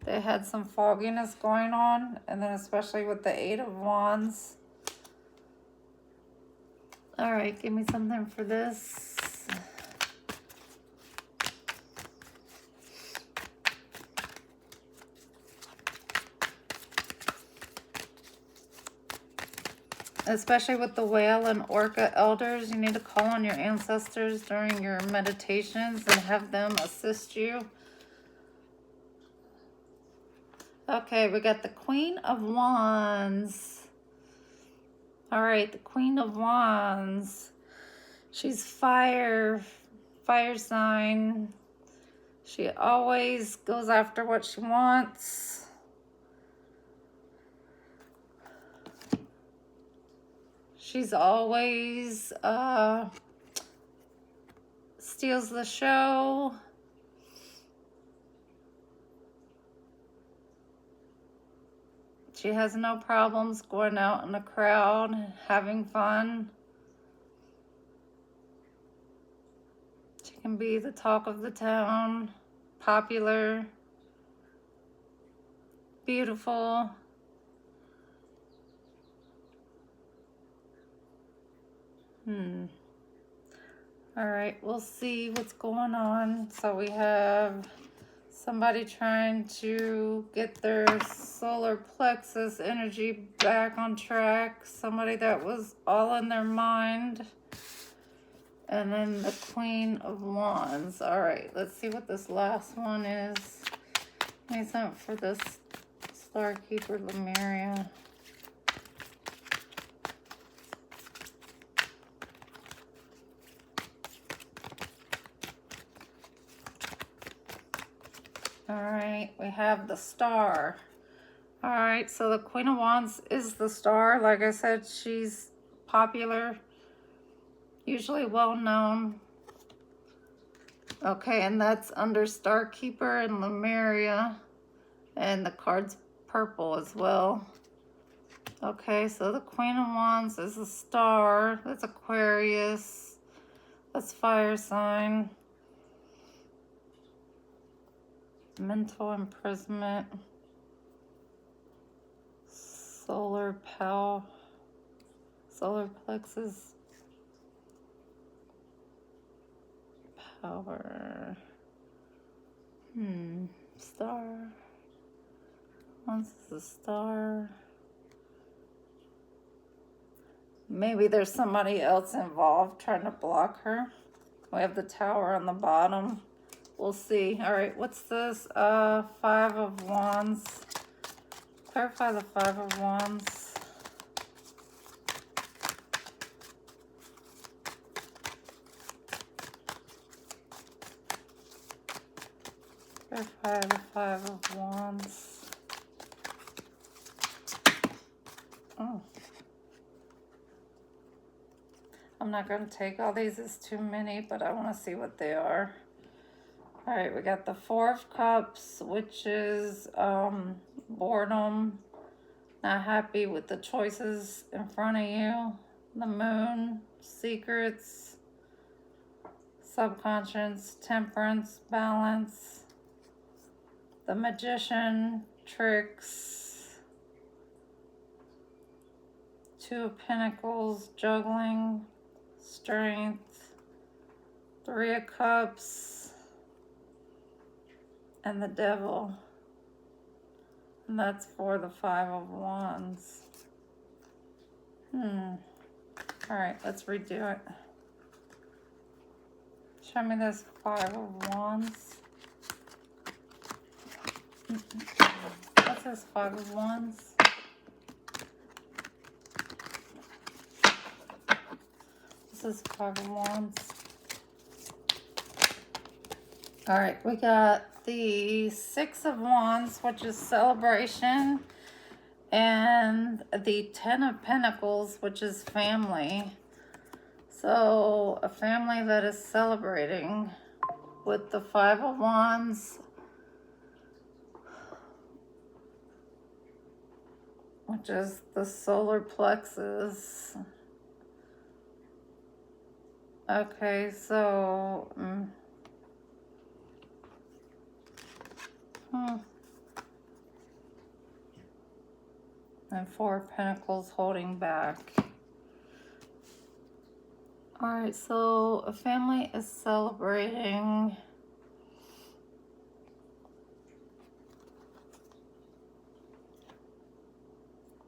They had some fogginess going on, and then especially with the Eight of Wands. All right, give me something for this. especially with the whale and orca elders. You need to call on your ancestors during your meditations and have them assist you. Okay, we got the Queen of Wands. All right, the Queen of Wands. She's fire sign. She always goes after what she wants. She's always steals the show. She has no problems going out in the crowd, having fun. She can be the talk of the town, popular, beautiful. All right, we'll see what's going on. So we have somebody trying to get their solar plexus energy back on track. Somebody that was all in their mind. And then the Queen of Wands. All right, let's see what this last one is. Need something for this Star Keeper Lemuria. All right, we have the Star. All right, so the Queen of Wands is the Star. Like I said, she's popular, usually well known. Okay, and that's under Star Keeper and Lemuria, and the card's purple as well. Okay, so the Queen of Wands is a Star. That's Aquarius. That's fire sign. Mental imprisonment. Solar plexus. Power. Star. Once is a Star. Maybe there's somebody else involved trying to block her. We have the Tower on the bottom. We'll see. All right, what's this? Five of Wands. Clarify the Five of Wands. Clarify the Five of Wands. Oh. I'm not going to take all these, it's too many, but I want to see what they are. All right, we got the Four of Cups, which is boredom, not happy with the choices in front of you. The Moon, secrets, subconscious, temperance, balance. The Magician, tricks. Two of Pentacles, juggling, strength. Three of Cups. And the Devil. And that's for the Five of Wands. All right, let's redo it. Show me this Five of Wands. What's this Five of Wands? This is Five of Wands. All right, we got the Six of Wands, which is celebration, and the Ten of Pentacles, which is family. So a family that is celebrating with the Five of Wands, which is the solar plexus. Okay, so and Four of Pentacles holding back. All right, so a family is celebrating.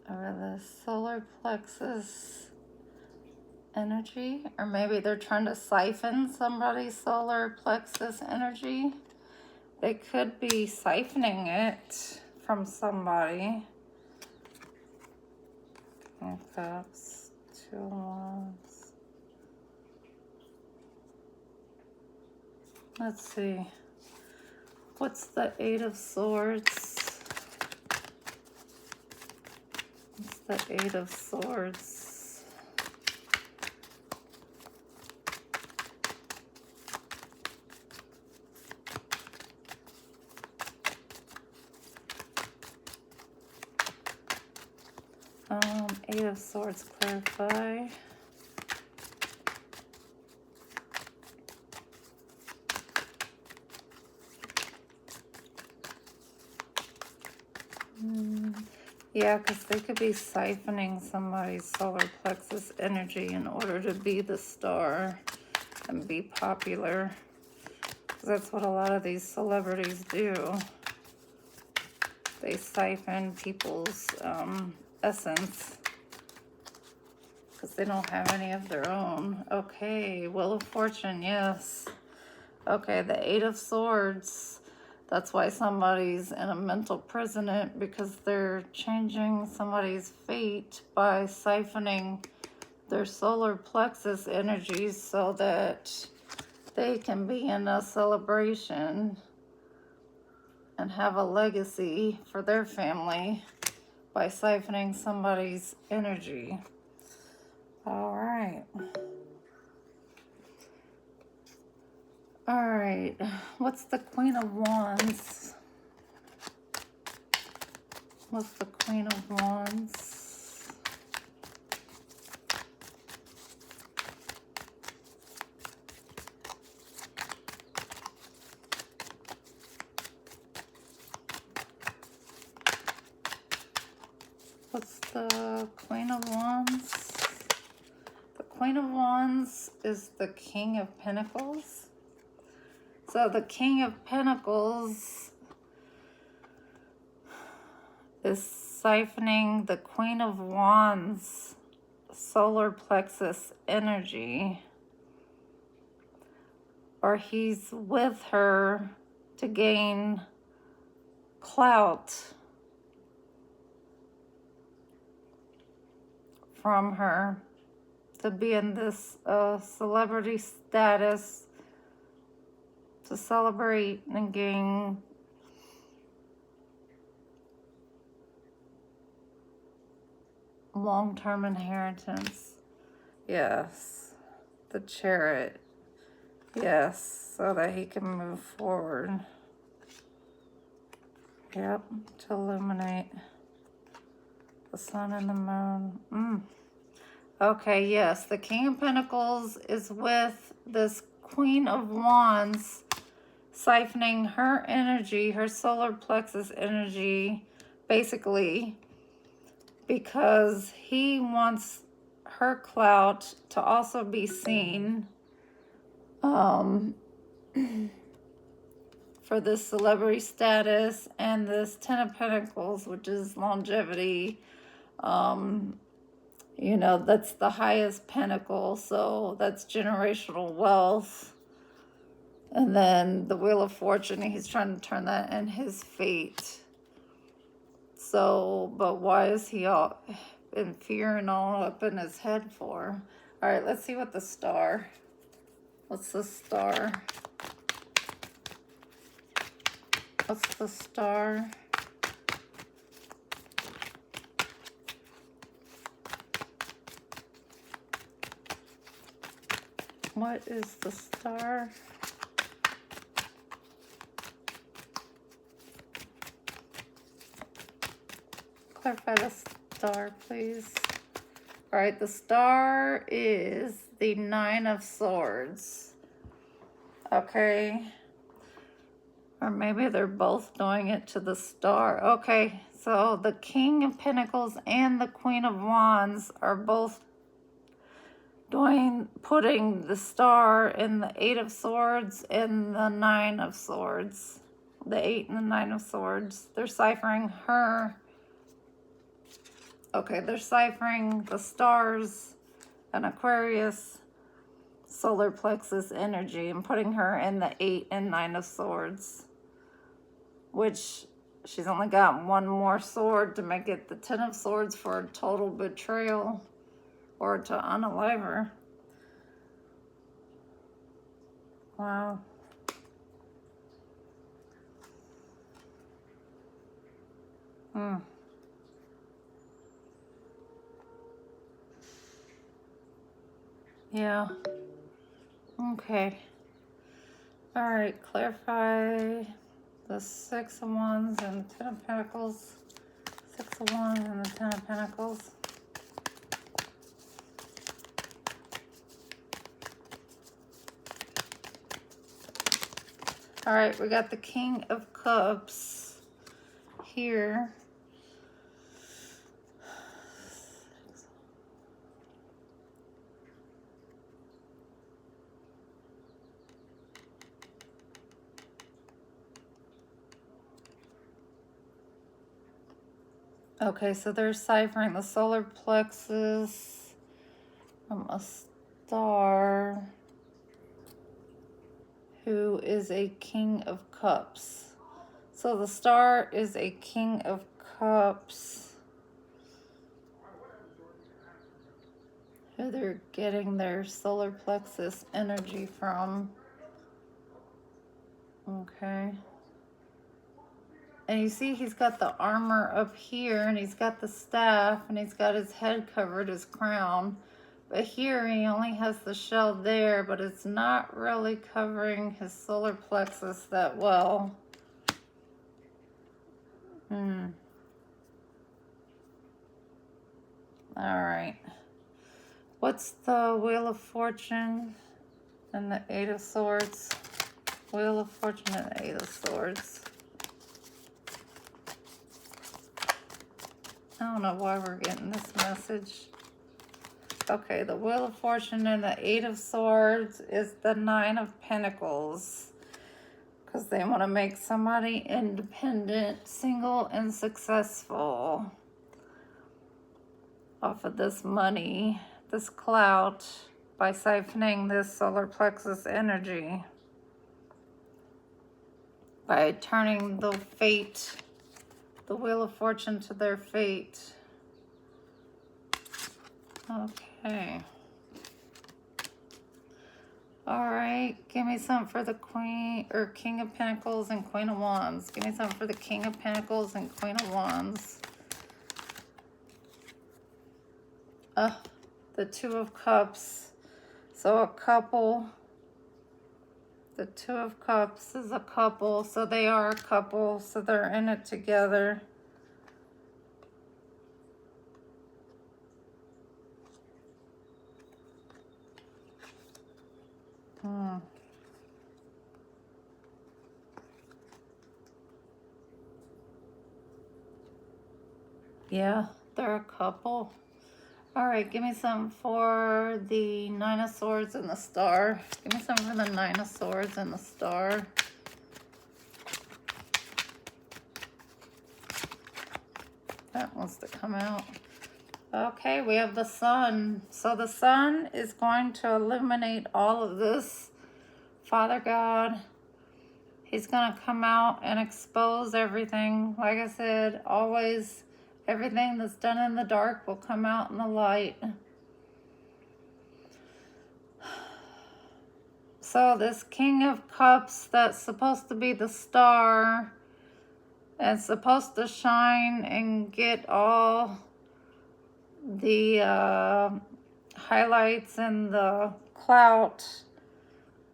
Over the solar solar plexus energy, or maybe they're trying to siphon somebody's solar plexus energy. They could be siphoning it from somebody. Cups, 2 of Wands. Let's see. What's the 8 of Swords? What's the 8 of Swords? Eight of Swords, clarify. Yeah, because they could be siphoning somebody's solar plexus energy in order to be the star and be popular. Because that's what a lot of these celebrities do. They siphon people's essence because they don't have any of their own. Okay, Wheel of Fortune, yes. Okay, the 8 of Swords. That's why somebody's in a mental prison, because they're changing somebody's fate by siphoning their solar plexus energies so that they can be in a celebration and have a legacy for their family by siphoning somebody's energy. All right. All right. What's the Queen of Wands? What's the Queen of Wands? What's the Queen of Wands? The Queen of Wands is the King of Pentacles. So the King of Pentacles is siphoning the Queen of Wands solar plexus energy, or he's with her to gain clout from her, to be in this celebrity status, to celebrate and gain long-term inheritance. Yes, the Chariot. Yes, so that he can move forward. Yep, to illuminate the sun and the moon. Okay, yes, the King of Pentacles is with this Queen of Wands, siphoning her energy, her solar plexus energy, basically, because he wants her clout to also be seen for this celebrity status, and this 10 of Pentacles, which is longevity. You know, that's the highest pentacle, so that's generational wealth. And then the Wheel of Fortune, he's trying to turn that in his fate. So, but why is he all in fear and all up in his head for? All right, let's see what the Star. What's the Star? What's the Star? What is the Star? Clarify the Star, please. All right, the Star is the 9 of Swords. Okay. Or maybe they're both doing it to the Star. Okay, so the King of Pentacles and the Queen of Wands are both putting the Star in the 8 of Swords and the 9 of Swords. The 8 and the 9 of Swords. They're ciphering her Okay, they're ciphering the stars and Aquarius solar plexus energy and putting her in the 8 and 9 of swords, which she's only got one more sword to make it the 10 of swords for a total betrayal or to unalive her. Wow. Yeah. Okay. All right, clarify the 6 of Wands and the 10 of Pentacles. 6 of Wands and the 10 of Pentacles. All right, we got the King of Cups here. Okay, so they're ciphering the solar plexus from a star who is a King of Cups. So the star is a King of Cups who they're getting their solar plexus energy from. Okay. And you see he's got the armor up here, and he's got the staff, and he's got his head covered, his crown. But here he only has the shell there, but it's not really covering his solar plexus that well. All right. What's the Wheel of Fortune and the 8 of Swords? Wheel of Fortune and the 8 of Swords. I don't know why we're getting this message. Okay, the Wheel of Fortune and the 8 of Swords is the 9 of Pentacles. Because they want to make somebody independent, single, and successful off of this money, this clout, by siphoning this solar plexus energy. By turning the fate, the Wheel of Fortune to their fate. Okay. All right, give me something for the Queen, or King of Pentacles and Queen of Wands. Give me something for the King of Pentacles and Queen of Wands. The 2 of Cups. So a couple. The 2 of Cups is a couple, so they are a couple, so they're in it together. Yeah, they're a couple. All right, give me some for the 9 of Swords and the Star. Give me some for the 9 of Swords and the Star. That wants to come out. Okay, we have the Sun. So the Sun is going to illuminate all of this. Father God, he's going to come out and expose everything. Like I said, always everything that's done in the dark will come out in the light. So this King of Cups that's supposed to be the star and supposed to shine and get all the highlights and the clout,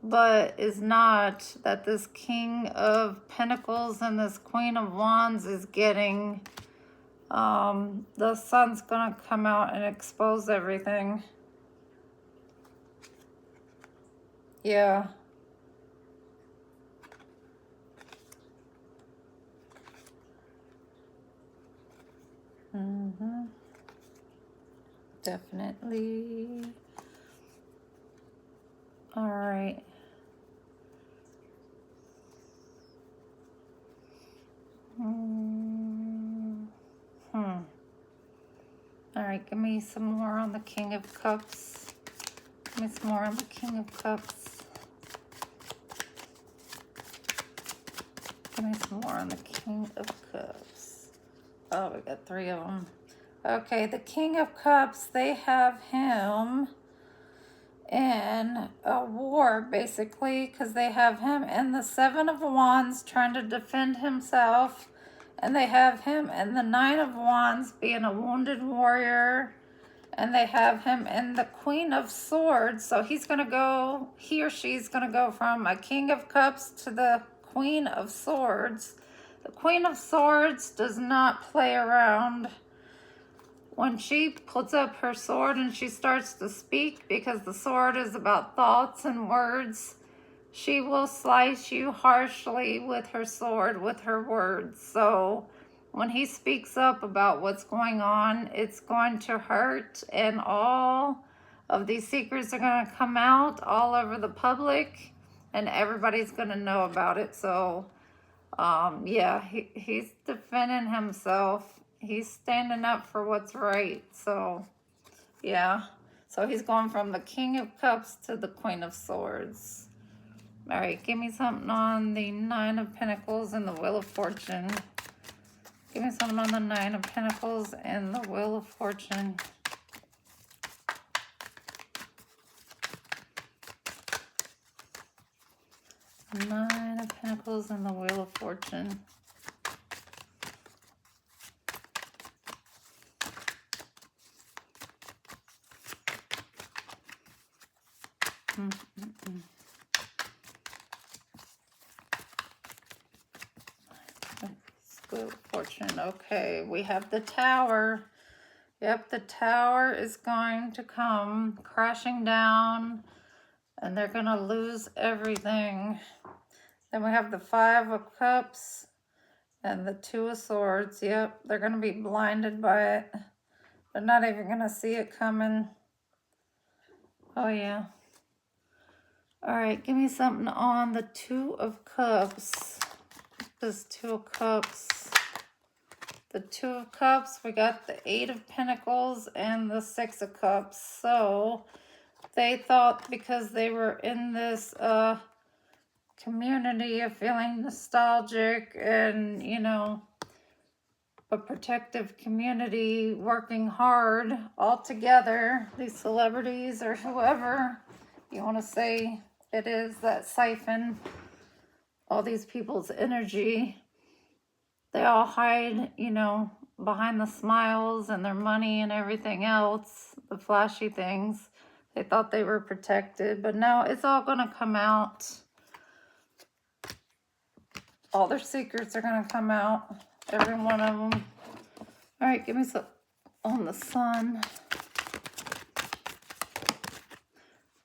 but is not, that this King of Pentacles and this Queen of Wands is getting. The Sun's gonna come out and expose everything. Yeah. Definitely. All right. right, give me some more on the King of Cups. Give me some more on the King of Cups. Give me some more on the King of Cups. Oh, we got 3 of them. Okay, the King of Cups, they have him in a war, basically, because they have him in the 7 of Wands trying to defend himself, and they have him in the 9 of Wands being a wounded warrior, and they have him in the Queen of Swords. So he's going to go, he or she's going to go from a King of Cups to the Queen of Swords. The Queen of Swords does not play around. When she puts up her sword and she starts to speak, because the sword is about thoughts and words, she will slice you harshly with her sword, with her words. So when he speaks up about what's going on, it's going to hurt, and all of these secrets are going to come out all over the public, and everybody's going to know about it. So yeah, he's defending himself. He's standing up for what's right. So yeah, so he's going from the King of Cups to the Queen of Swords. All right, give me something on the 9 of Pentacles and the Wheel of Fortune. Give me something on the 9 of Pentacles and the Wheel of Fortune. The 9 of Pentacles and the Wheel of Fortune. Wheel of Fortune. Okay, we have the Tower. Yep, the Tower is going to come crashing down, and they're going to lose everything. Then we have the 5 of Cups and the 2 of Swords. Yep, they're going to be blinded by it. They're not even going to see it coming. Oh, yeah. All right, give me something on the 2 of Cups. This 2 of Cups. The 2 of Cups, we got the 8 of Pentacles and the 6 of Cups. So they thought, because they were in this community of feeling nostalgic and, you know, a protective community, working hard all together, these celebrities or whoever you want to say it is that siphon all these people's energy. They all hide, you know, behind the smiles and their money and everything else, the flashy things. They thought they were protected, but now it's all going to come out. All their secrets are going to come out, every one of them. All right, give me some on the Sun.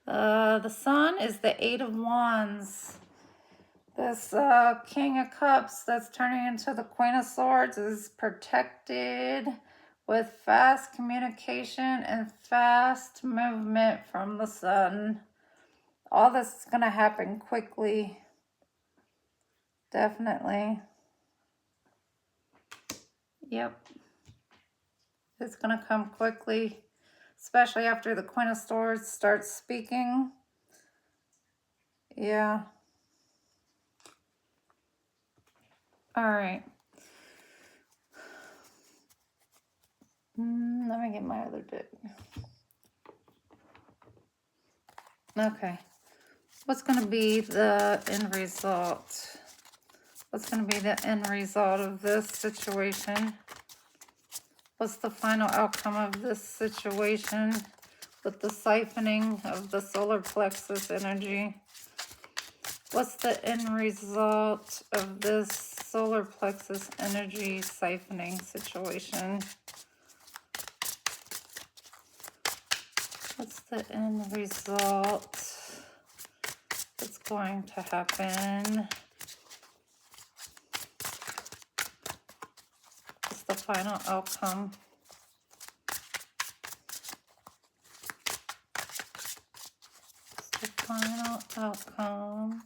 The Sun is the 8 of Wands. This King of Cups that's turning into the Queen of Swords is protected with fast communication and fast movement from the Sun. All this is going to happen quickly. Definitely. Yep. It's going to come quickly, especially after the Queen of Swords starts speaking. Yeah. All right. Let me get my other deck. Okay. What's going to be the end result? What's going to be the end result of this situation? What's the final outcome of this situation with the siphoning of the solar plexus energy? What's the end result of this solar plexus energy siphoning situation? What's the end result that's going to happen? What's the final outcome? What's the final outcome?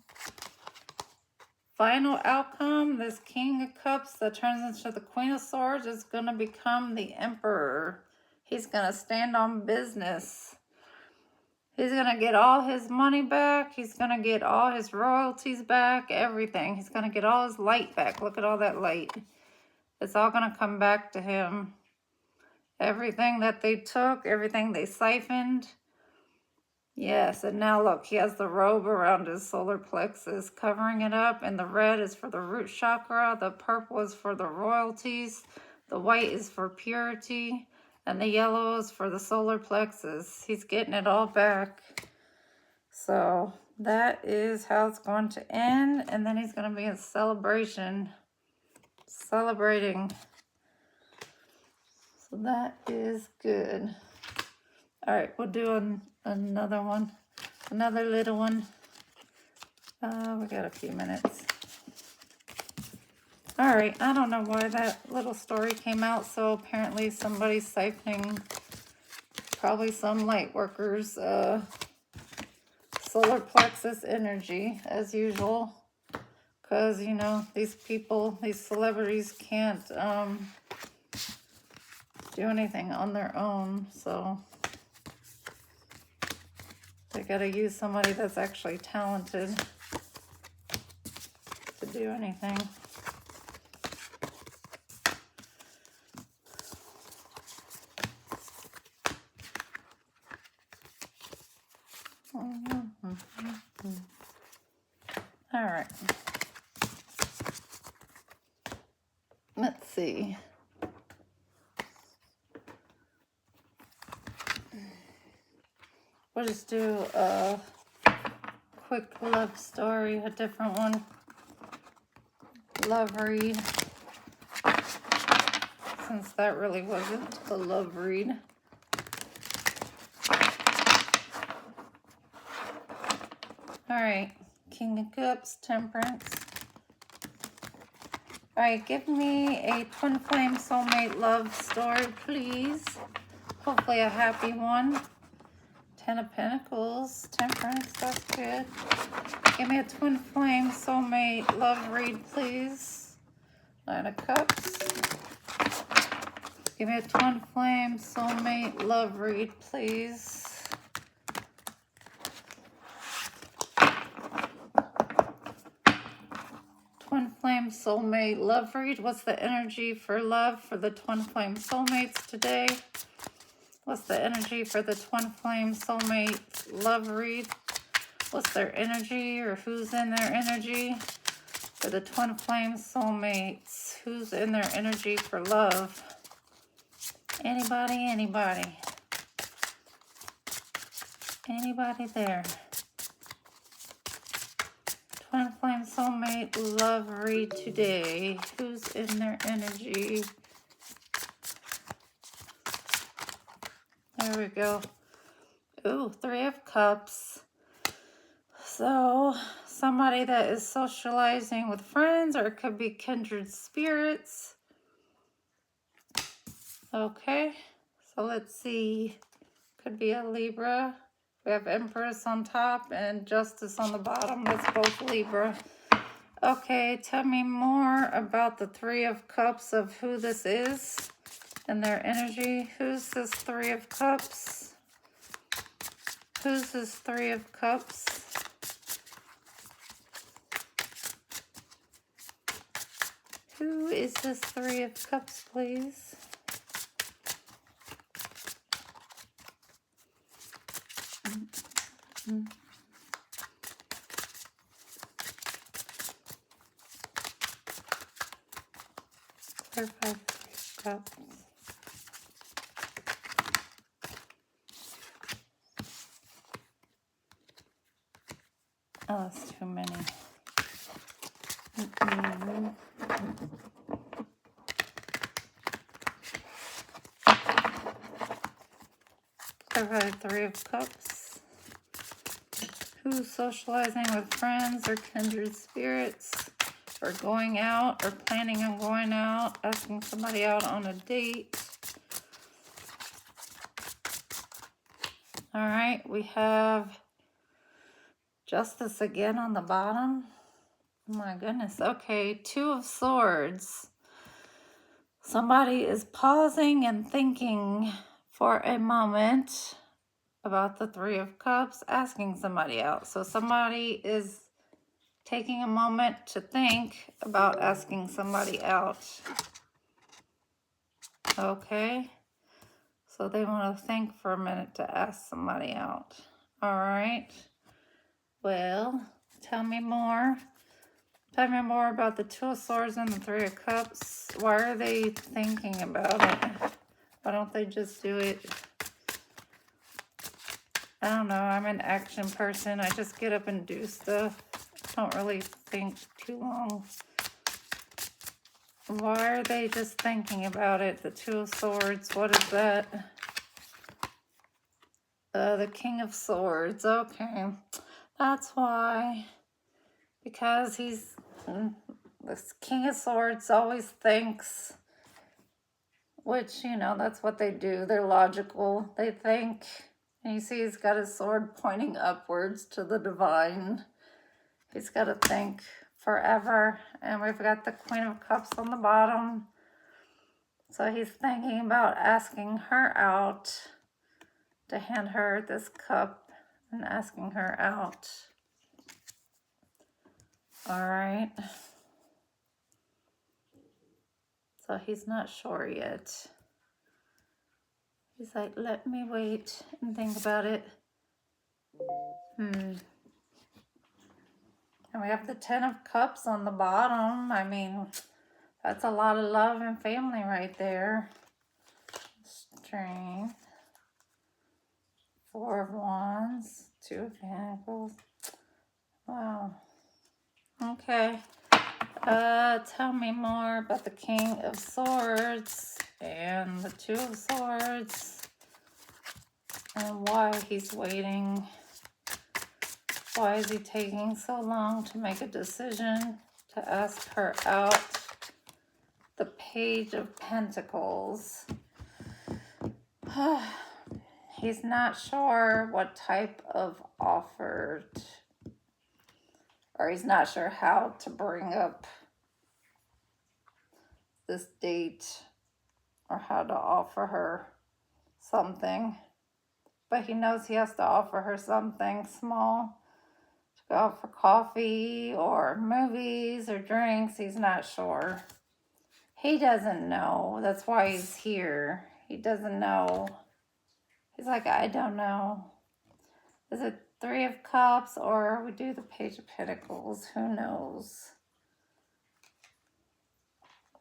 Final outcome, this King of Cups that turns into the Queen of Swords is going to become the Emperor. He's going to stand on business. He's going to get all his money back. He's going to get all his royalties back, everything. He's going to get all his light back. Look at all that light. It's all going to come back to him. Everything that they took, everything they siphoned. Yes, and now look, he has the robe around his solar plexus, covering it up, and the red is for the root chakra, the purple is for the royalties, the white is for purity, and the yellow is for the solar plexus. He's getting it all back. So that is how it's going to end, and then he's going to be in celebration, celebrating. So that is good. All right, we'll do another one, another little one. We got a few minutes. All right, I don't know why that little story came out. So apparently somebody's siphoning, probably some light workers, solar plexus energy as usual. Because, you know, these people, these celebrities can't do anything on their own. So they got to use somebody that's actually talented to do anything. All right. Let's see. We'll just do a quick love story, a different one. Love read. Since that really wasn't a love read. All right. King of Cups, Temperance. All right, give me a twin flame soulmate love story, please. Hopefully a happy one. Ten of Pentacles, Temperance, that's good. Give me a twin flame soulmate love read, please. Nine of Cups. Give me a twin flame soulmate love read, please. Twin flame soulmate love read. What's the energy for love for the twin flame soulmates today? What's the energy for the twin flame soulmate love read? What's their energy, or who's in their energy for the twin flame soulmates? Who's in their energy for love? Anybody, anybody? Anybody there? Twin flame soulmate love read today. Who's in their energy? There we go. Ooh, Three of Cups. So, somebody that is socializing with friends, or it could be kindred spirits. Okay, so let's see. Could be a Libra. We have Empress on top and Justice on the bottom. That's both Libra. Okay, tell me more about the Three of Cups, of who this is and their energy. Who's this Three of Cups? Who's this Three of Cups? Who is this Three of Cups, please? Clarify Three of Cups. Oh, that's too many. Clarify Three of Cups. Who's socializing with friends or kindred spirits, or going out, or planning on going out, asking somebody out on a date. All right, we have Justice again on the bottom. Oh my goodness. Okay, Two of Swords. Somebody is pausing and thinking for a moment about the Three of Cups, asking somebody out. So somebody is taking a moment to think about asking somebody out. Okay. So they want to think for a minute to ask somebody out. All right. Well, tell me more. Tell me more about the Two of Swords and the Three of Cups. Why are they thinking about it? Why don't they just do it? I don't know. I'm an action person. I just get up and do stuff. I don't really think too long. Why are they just thinking about it? The Two of Swords. What is that? The King of Swords. Okay. That's why. Because this King of Swords always thinks, which, you know, that's what they do. They're logical. They think. And you see he's got his sword pointing upwards to the divine. He's got to think forever. And we've got the Queen of Cups on the bottom. So he's thinking about asking her out, to hand her this cup and asking her out. All right. So he's not sure yet. He's like, let me wait and think about it. And we have the Ten of Cups on the bottom. I mean, that's a lot of love and family right there. Strength. Four of Wands. Two of Pentacles. Wow. Okay. Tell me more about the King of Swords and the Two of Swords and why he's waiting. Why is he taking so long to make a decision to ask her out? The Page of Pentacles. He's not sure what type of offer, or he's not sure how to bring up this date or how to offer her something. But he knows he has to offer her something small. To go out for coffee or movies or drinks. He's not sure. He doesn't know. That's why he's here. He doesn't know. He's like, I don't know. Is it Three of Cups or we do the Page of Pentacles? Who knows?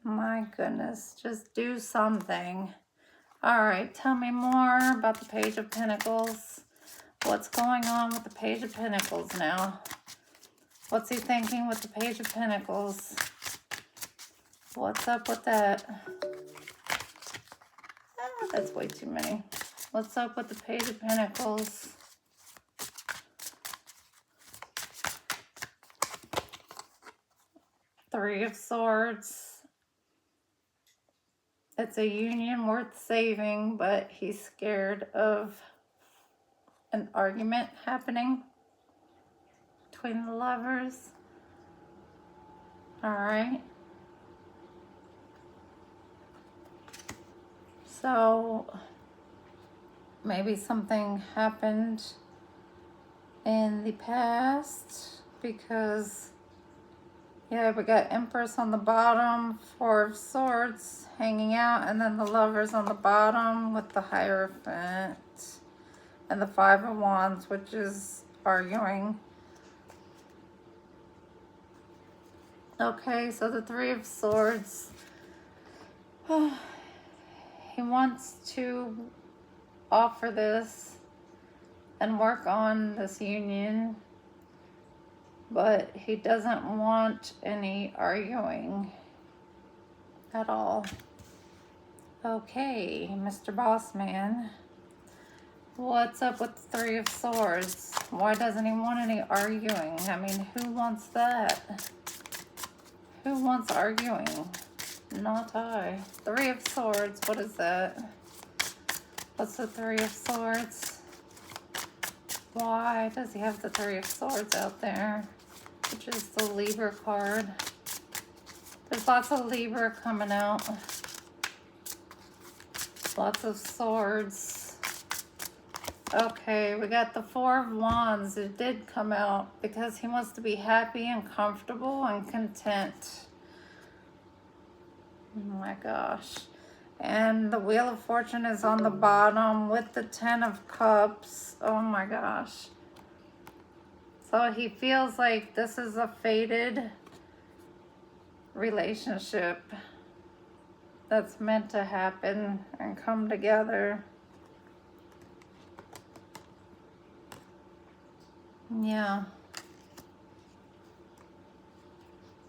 My goodness, just do something. All right, tell me more about the Page of Pentacles. What's going on with the Page of Pentacles now? What's he thinking with the Page of Pentacles? What's up with that? That's way too many. What's up with the Page of Pentacles? Three of Swords. It's a union worth saving, but he's scared of an argument happening between the lovers. All right. So maybe something happened in the past because, yeah, we got Empress on the bottom, Four of Swords hanging out, and then the Lovers on the bottom with the Hierophant and the Five of Wands, which is arguing. Okay, so the Three of Swords. He wants to offer this and work on this union, but he doesn't want any arguing at all. Okay, Mr. Bossman. What's up with the Three of Swords? Why doesn't he want any arguing? I mean, who wants that? Who wants arguing? Not I. Three of Swords, what is that? What's the Three of Swords? Why does he have the Three of Swords out there? Which is the Libra card. There's lots of Libra coming out. Lots of swords. Okay, we got the Four of Wands. It did come out because he wants to be happy and comfortable and content. Oh my gosh. And the Wheel of Fortune is on the bottom with the Ten of Cups. Oh my gosh. So he feels like this is a fated relationship that's meant to happen and come together. Yeah.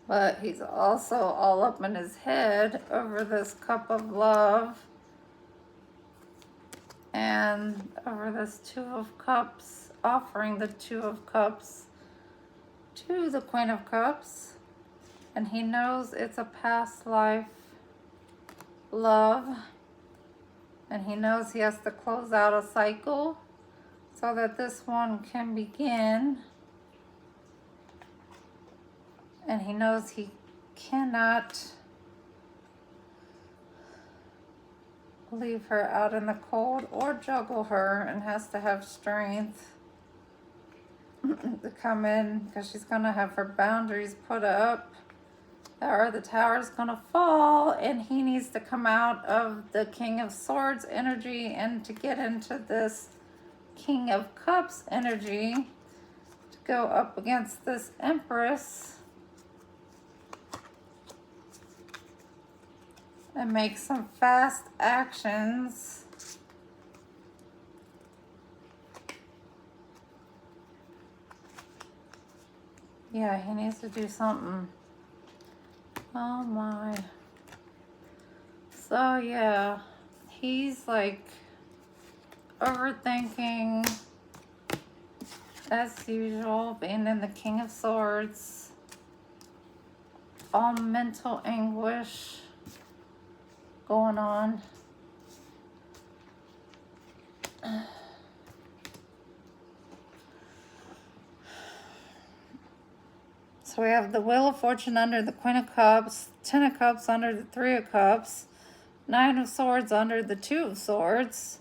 But he's also all up in his head over this Cup of Love and over this Two of Cups, offering the Two of Cups to the Queen of Cups. And he knows it's a past life love. And he knows he has to close out a cycle so that this one can begin. And he knows he cannot leave her out in the cold or juggle her, and has to have strength to come in because she's going to have her boundaries put up, or the tower's going to fall, and he needs to come out of the King of Swords energy and to get into this King of Cups energy to go up against this Empress and make some fast actions. Yeah, he needs to do something. Oh my. So yeah, he's like overthinking as usual, being in the King of Swords. All mental anguish going on. So we have the Wheel of Fortune under the Queen of Cups, Ten of Cups under the Three of Cups, Nine of Swords under the Two of Swords,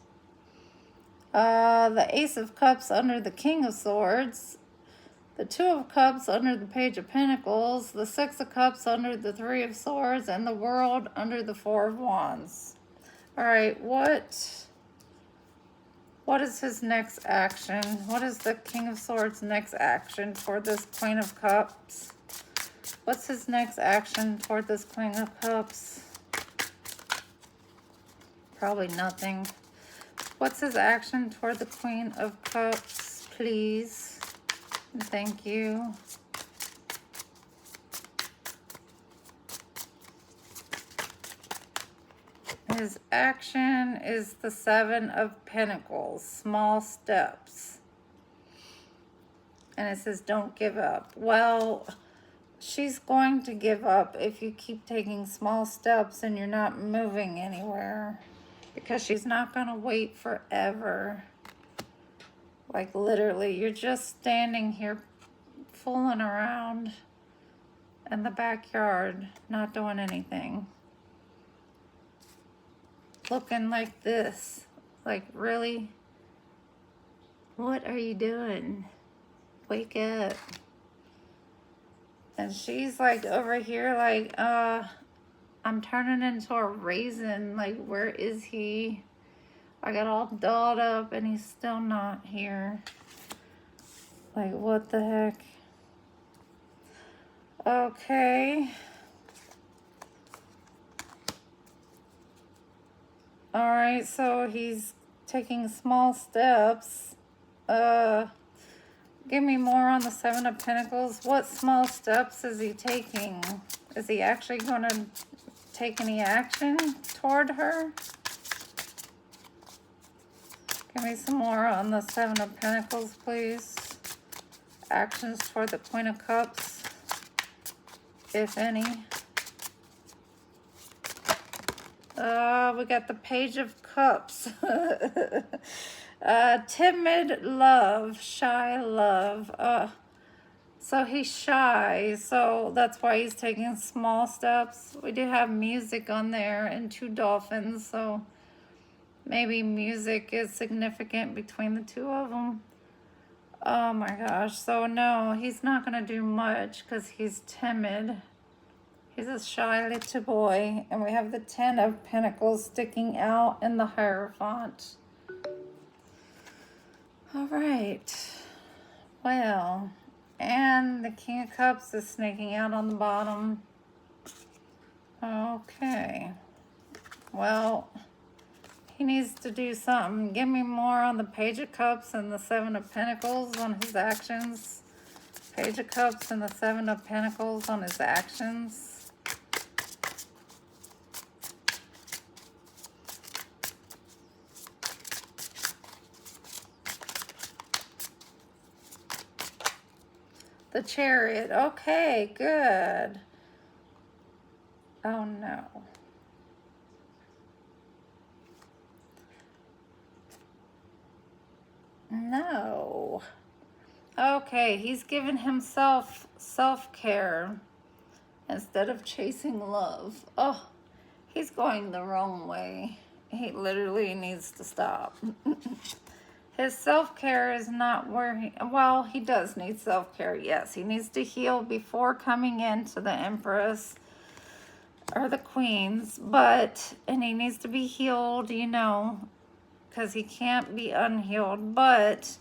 the Ace of Cups under the King of Swords, the Two of Cups under the Page of Pentacles, the Six of Cups under the Three of Swords, and the World under the Four of Wands. All right, what is his next action? What is the King of Swords' next action for this Queen of Cups? What's his next action toward this Queen of Cups? Probably nothing. What's his action toward the Queen of Cups, please? Thank you. His action is the Seven of Pentacles, small steps. And it says, don't give up. Well, she's going to give up if you keep taking small steps and you're not moving anywhere. Because she's not going to wait forever. Like literally, you're just standing here fooling around in the backyard, not doing anything. Looking like this. Like, really? What are you doing? Wake up. And she's like over here like, I'm turning into a raisin. Like, where is he? I got all dolled up and he's still not here. Like, what the heck? Okay. All right, so he's taking small steps. Give me more on the Seven of Pentacles. What small steps is he taking? Is he actually going to take any action toward her? Give me some more on the Seven of Pentacles, please. Actions toward the Queen of Cups, if any. We got the Page of Cups. Timid love, shy love. So he's shy, so that's why he's taking small steps. We do have music on there and two dolphins, so Maybe music is significant between the two of them. Oh my gosh. So no, he's not going to do much because he's timid. He's a shy little boy. And we have the 10 of Pentacles sticking out in the Hierophant. All right. Well, and the King of Cups is snaking out on the bottom. Okay. Well, he needs to do something. Give me more on the Page of Cups and the 7 of Pentacles on his actions. Page of Cups and the 7 of Pentacles on his actions. The Chariot. Okay, good. Oh no. No. Okay, he's given himself self-care instead of chasing love. Oh, he's going the wrong way. He literally needs to stop. His self-care is not where he, well, he does need self-care, yes. He needs to heal before coming into the Empress or the Queens, and he needs to be healed, you know, because he can't be unhealed, but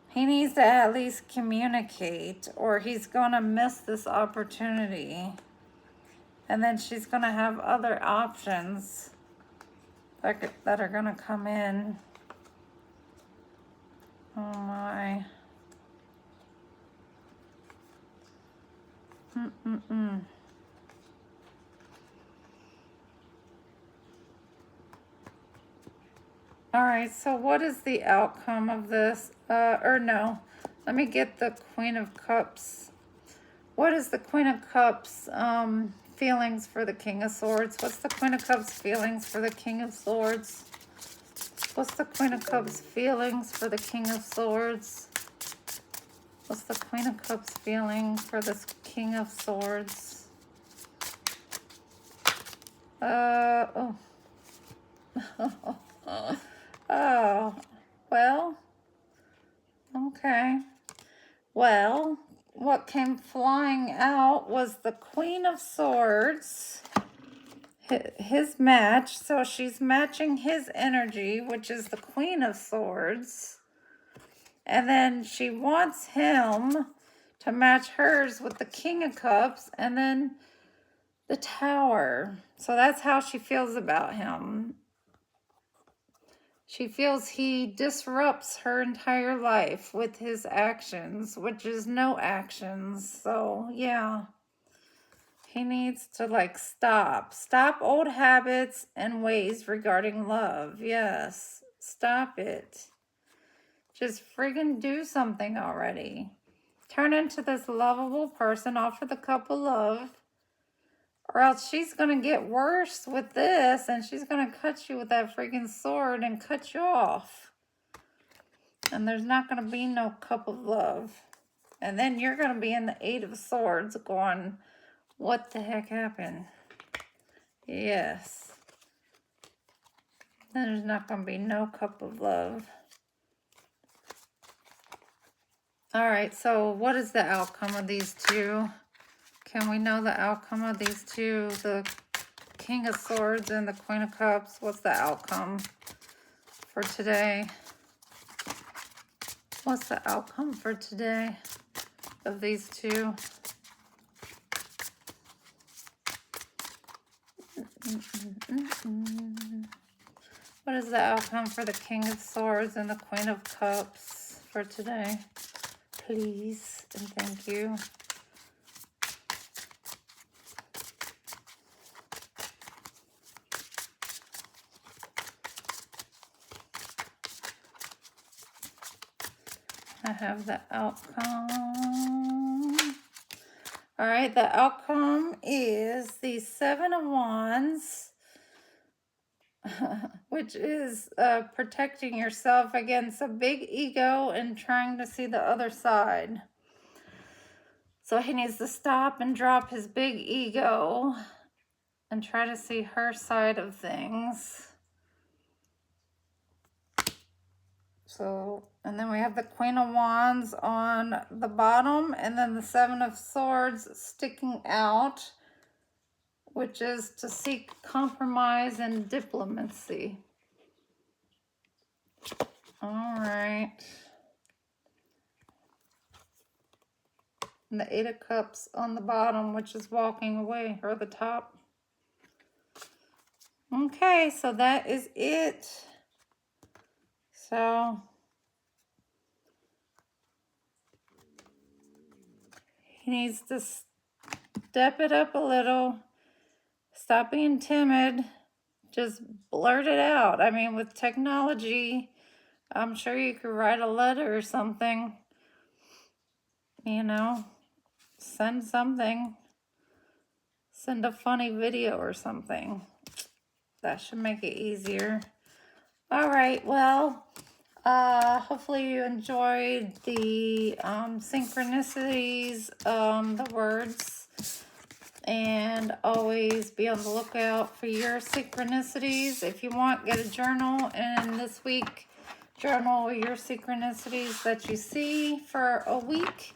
he needs to at least communicate or he's going to miss this opportunity. And then she's going to have other options that are going to come in. Oh my. All right, so what is the outcome of this? Or no, let me get the Queen of Cups. What is the Queen of Cups feelings for the King of Swords? What's the Queen of Cups feelings for the King of Swords? What's the Queen of Cups feelings for the King of Swords? What's the Queen of Cups feeling for this King of Swords? Oh. Oh, well, okay. Well, what came flying out was the Queen of Swords, his match. So she's matching his energy, which is the Queen of Swords. And then she wants him to match hers with the King of Cups and then the Tower. So that's how she feels about him. She feels he disrupts her entire life with his actions, which is no actions. So, yeah. He needs to, like, stop. Stop old habits and ways regarding love. Yes. Stop it. Just friggin' do something already. Turn into this lovable person, offer the couple love. Or else she's going to get worse with this and she's going to cut you with that freaking sword and cut you off. And there's not going to be no cup of love. And then you're going to be in the 8 of Swords going, what the heck happened? Yes. Then there's not going to be no cup of love. All right, so what is the outcome of these two? Can we know the outcome of these two? The King of Swords and the Queen of Cups. What's the outcome for today? What's the outcome for today of these two? What is the outcome for the King of Swords and the Queen of Cups for today? Please and thank you. I have the outcome. All right, the outcome is the 7 of Wands, which is protecting yourself against a big ego and trying to see the other side. So he needs to stop and drop his big ego and try to see her side of things. So, and then we have the Queen of Wands on the bottom, and then the Seven of Swords sticking out, which is to seek compromise and diplomacy. All right. And the Eight of Cups on the bottom, which is walking away, or the top. Okay, so that is it. So he needs to step it up a little. Stop being timid. Just blurt it out. I mean, with technology, I'm sure you could write a letter or something. You know, send something. Send a funny video or something. That should make it easier. All right, well, hopefully you enjoyed the synchronicities, the words, and always be on the lookout for your synchronicities. If you want, get a journal, and this week, journal your synchronicities that you see for a week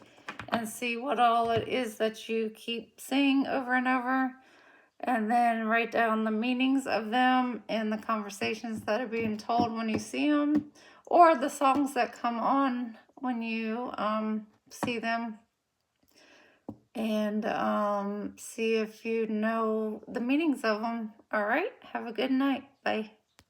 and see what all it is that you keep seeing over and over. And then write down the meanings of them and the conversations that are being told when you see them, or the songs that come on when you see them. And see if you know the meanings of them. All right. Have a good night. Bye.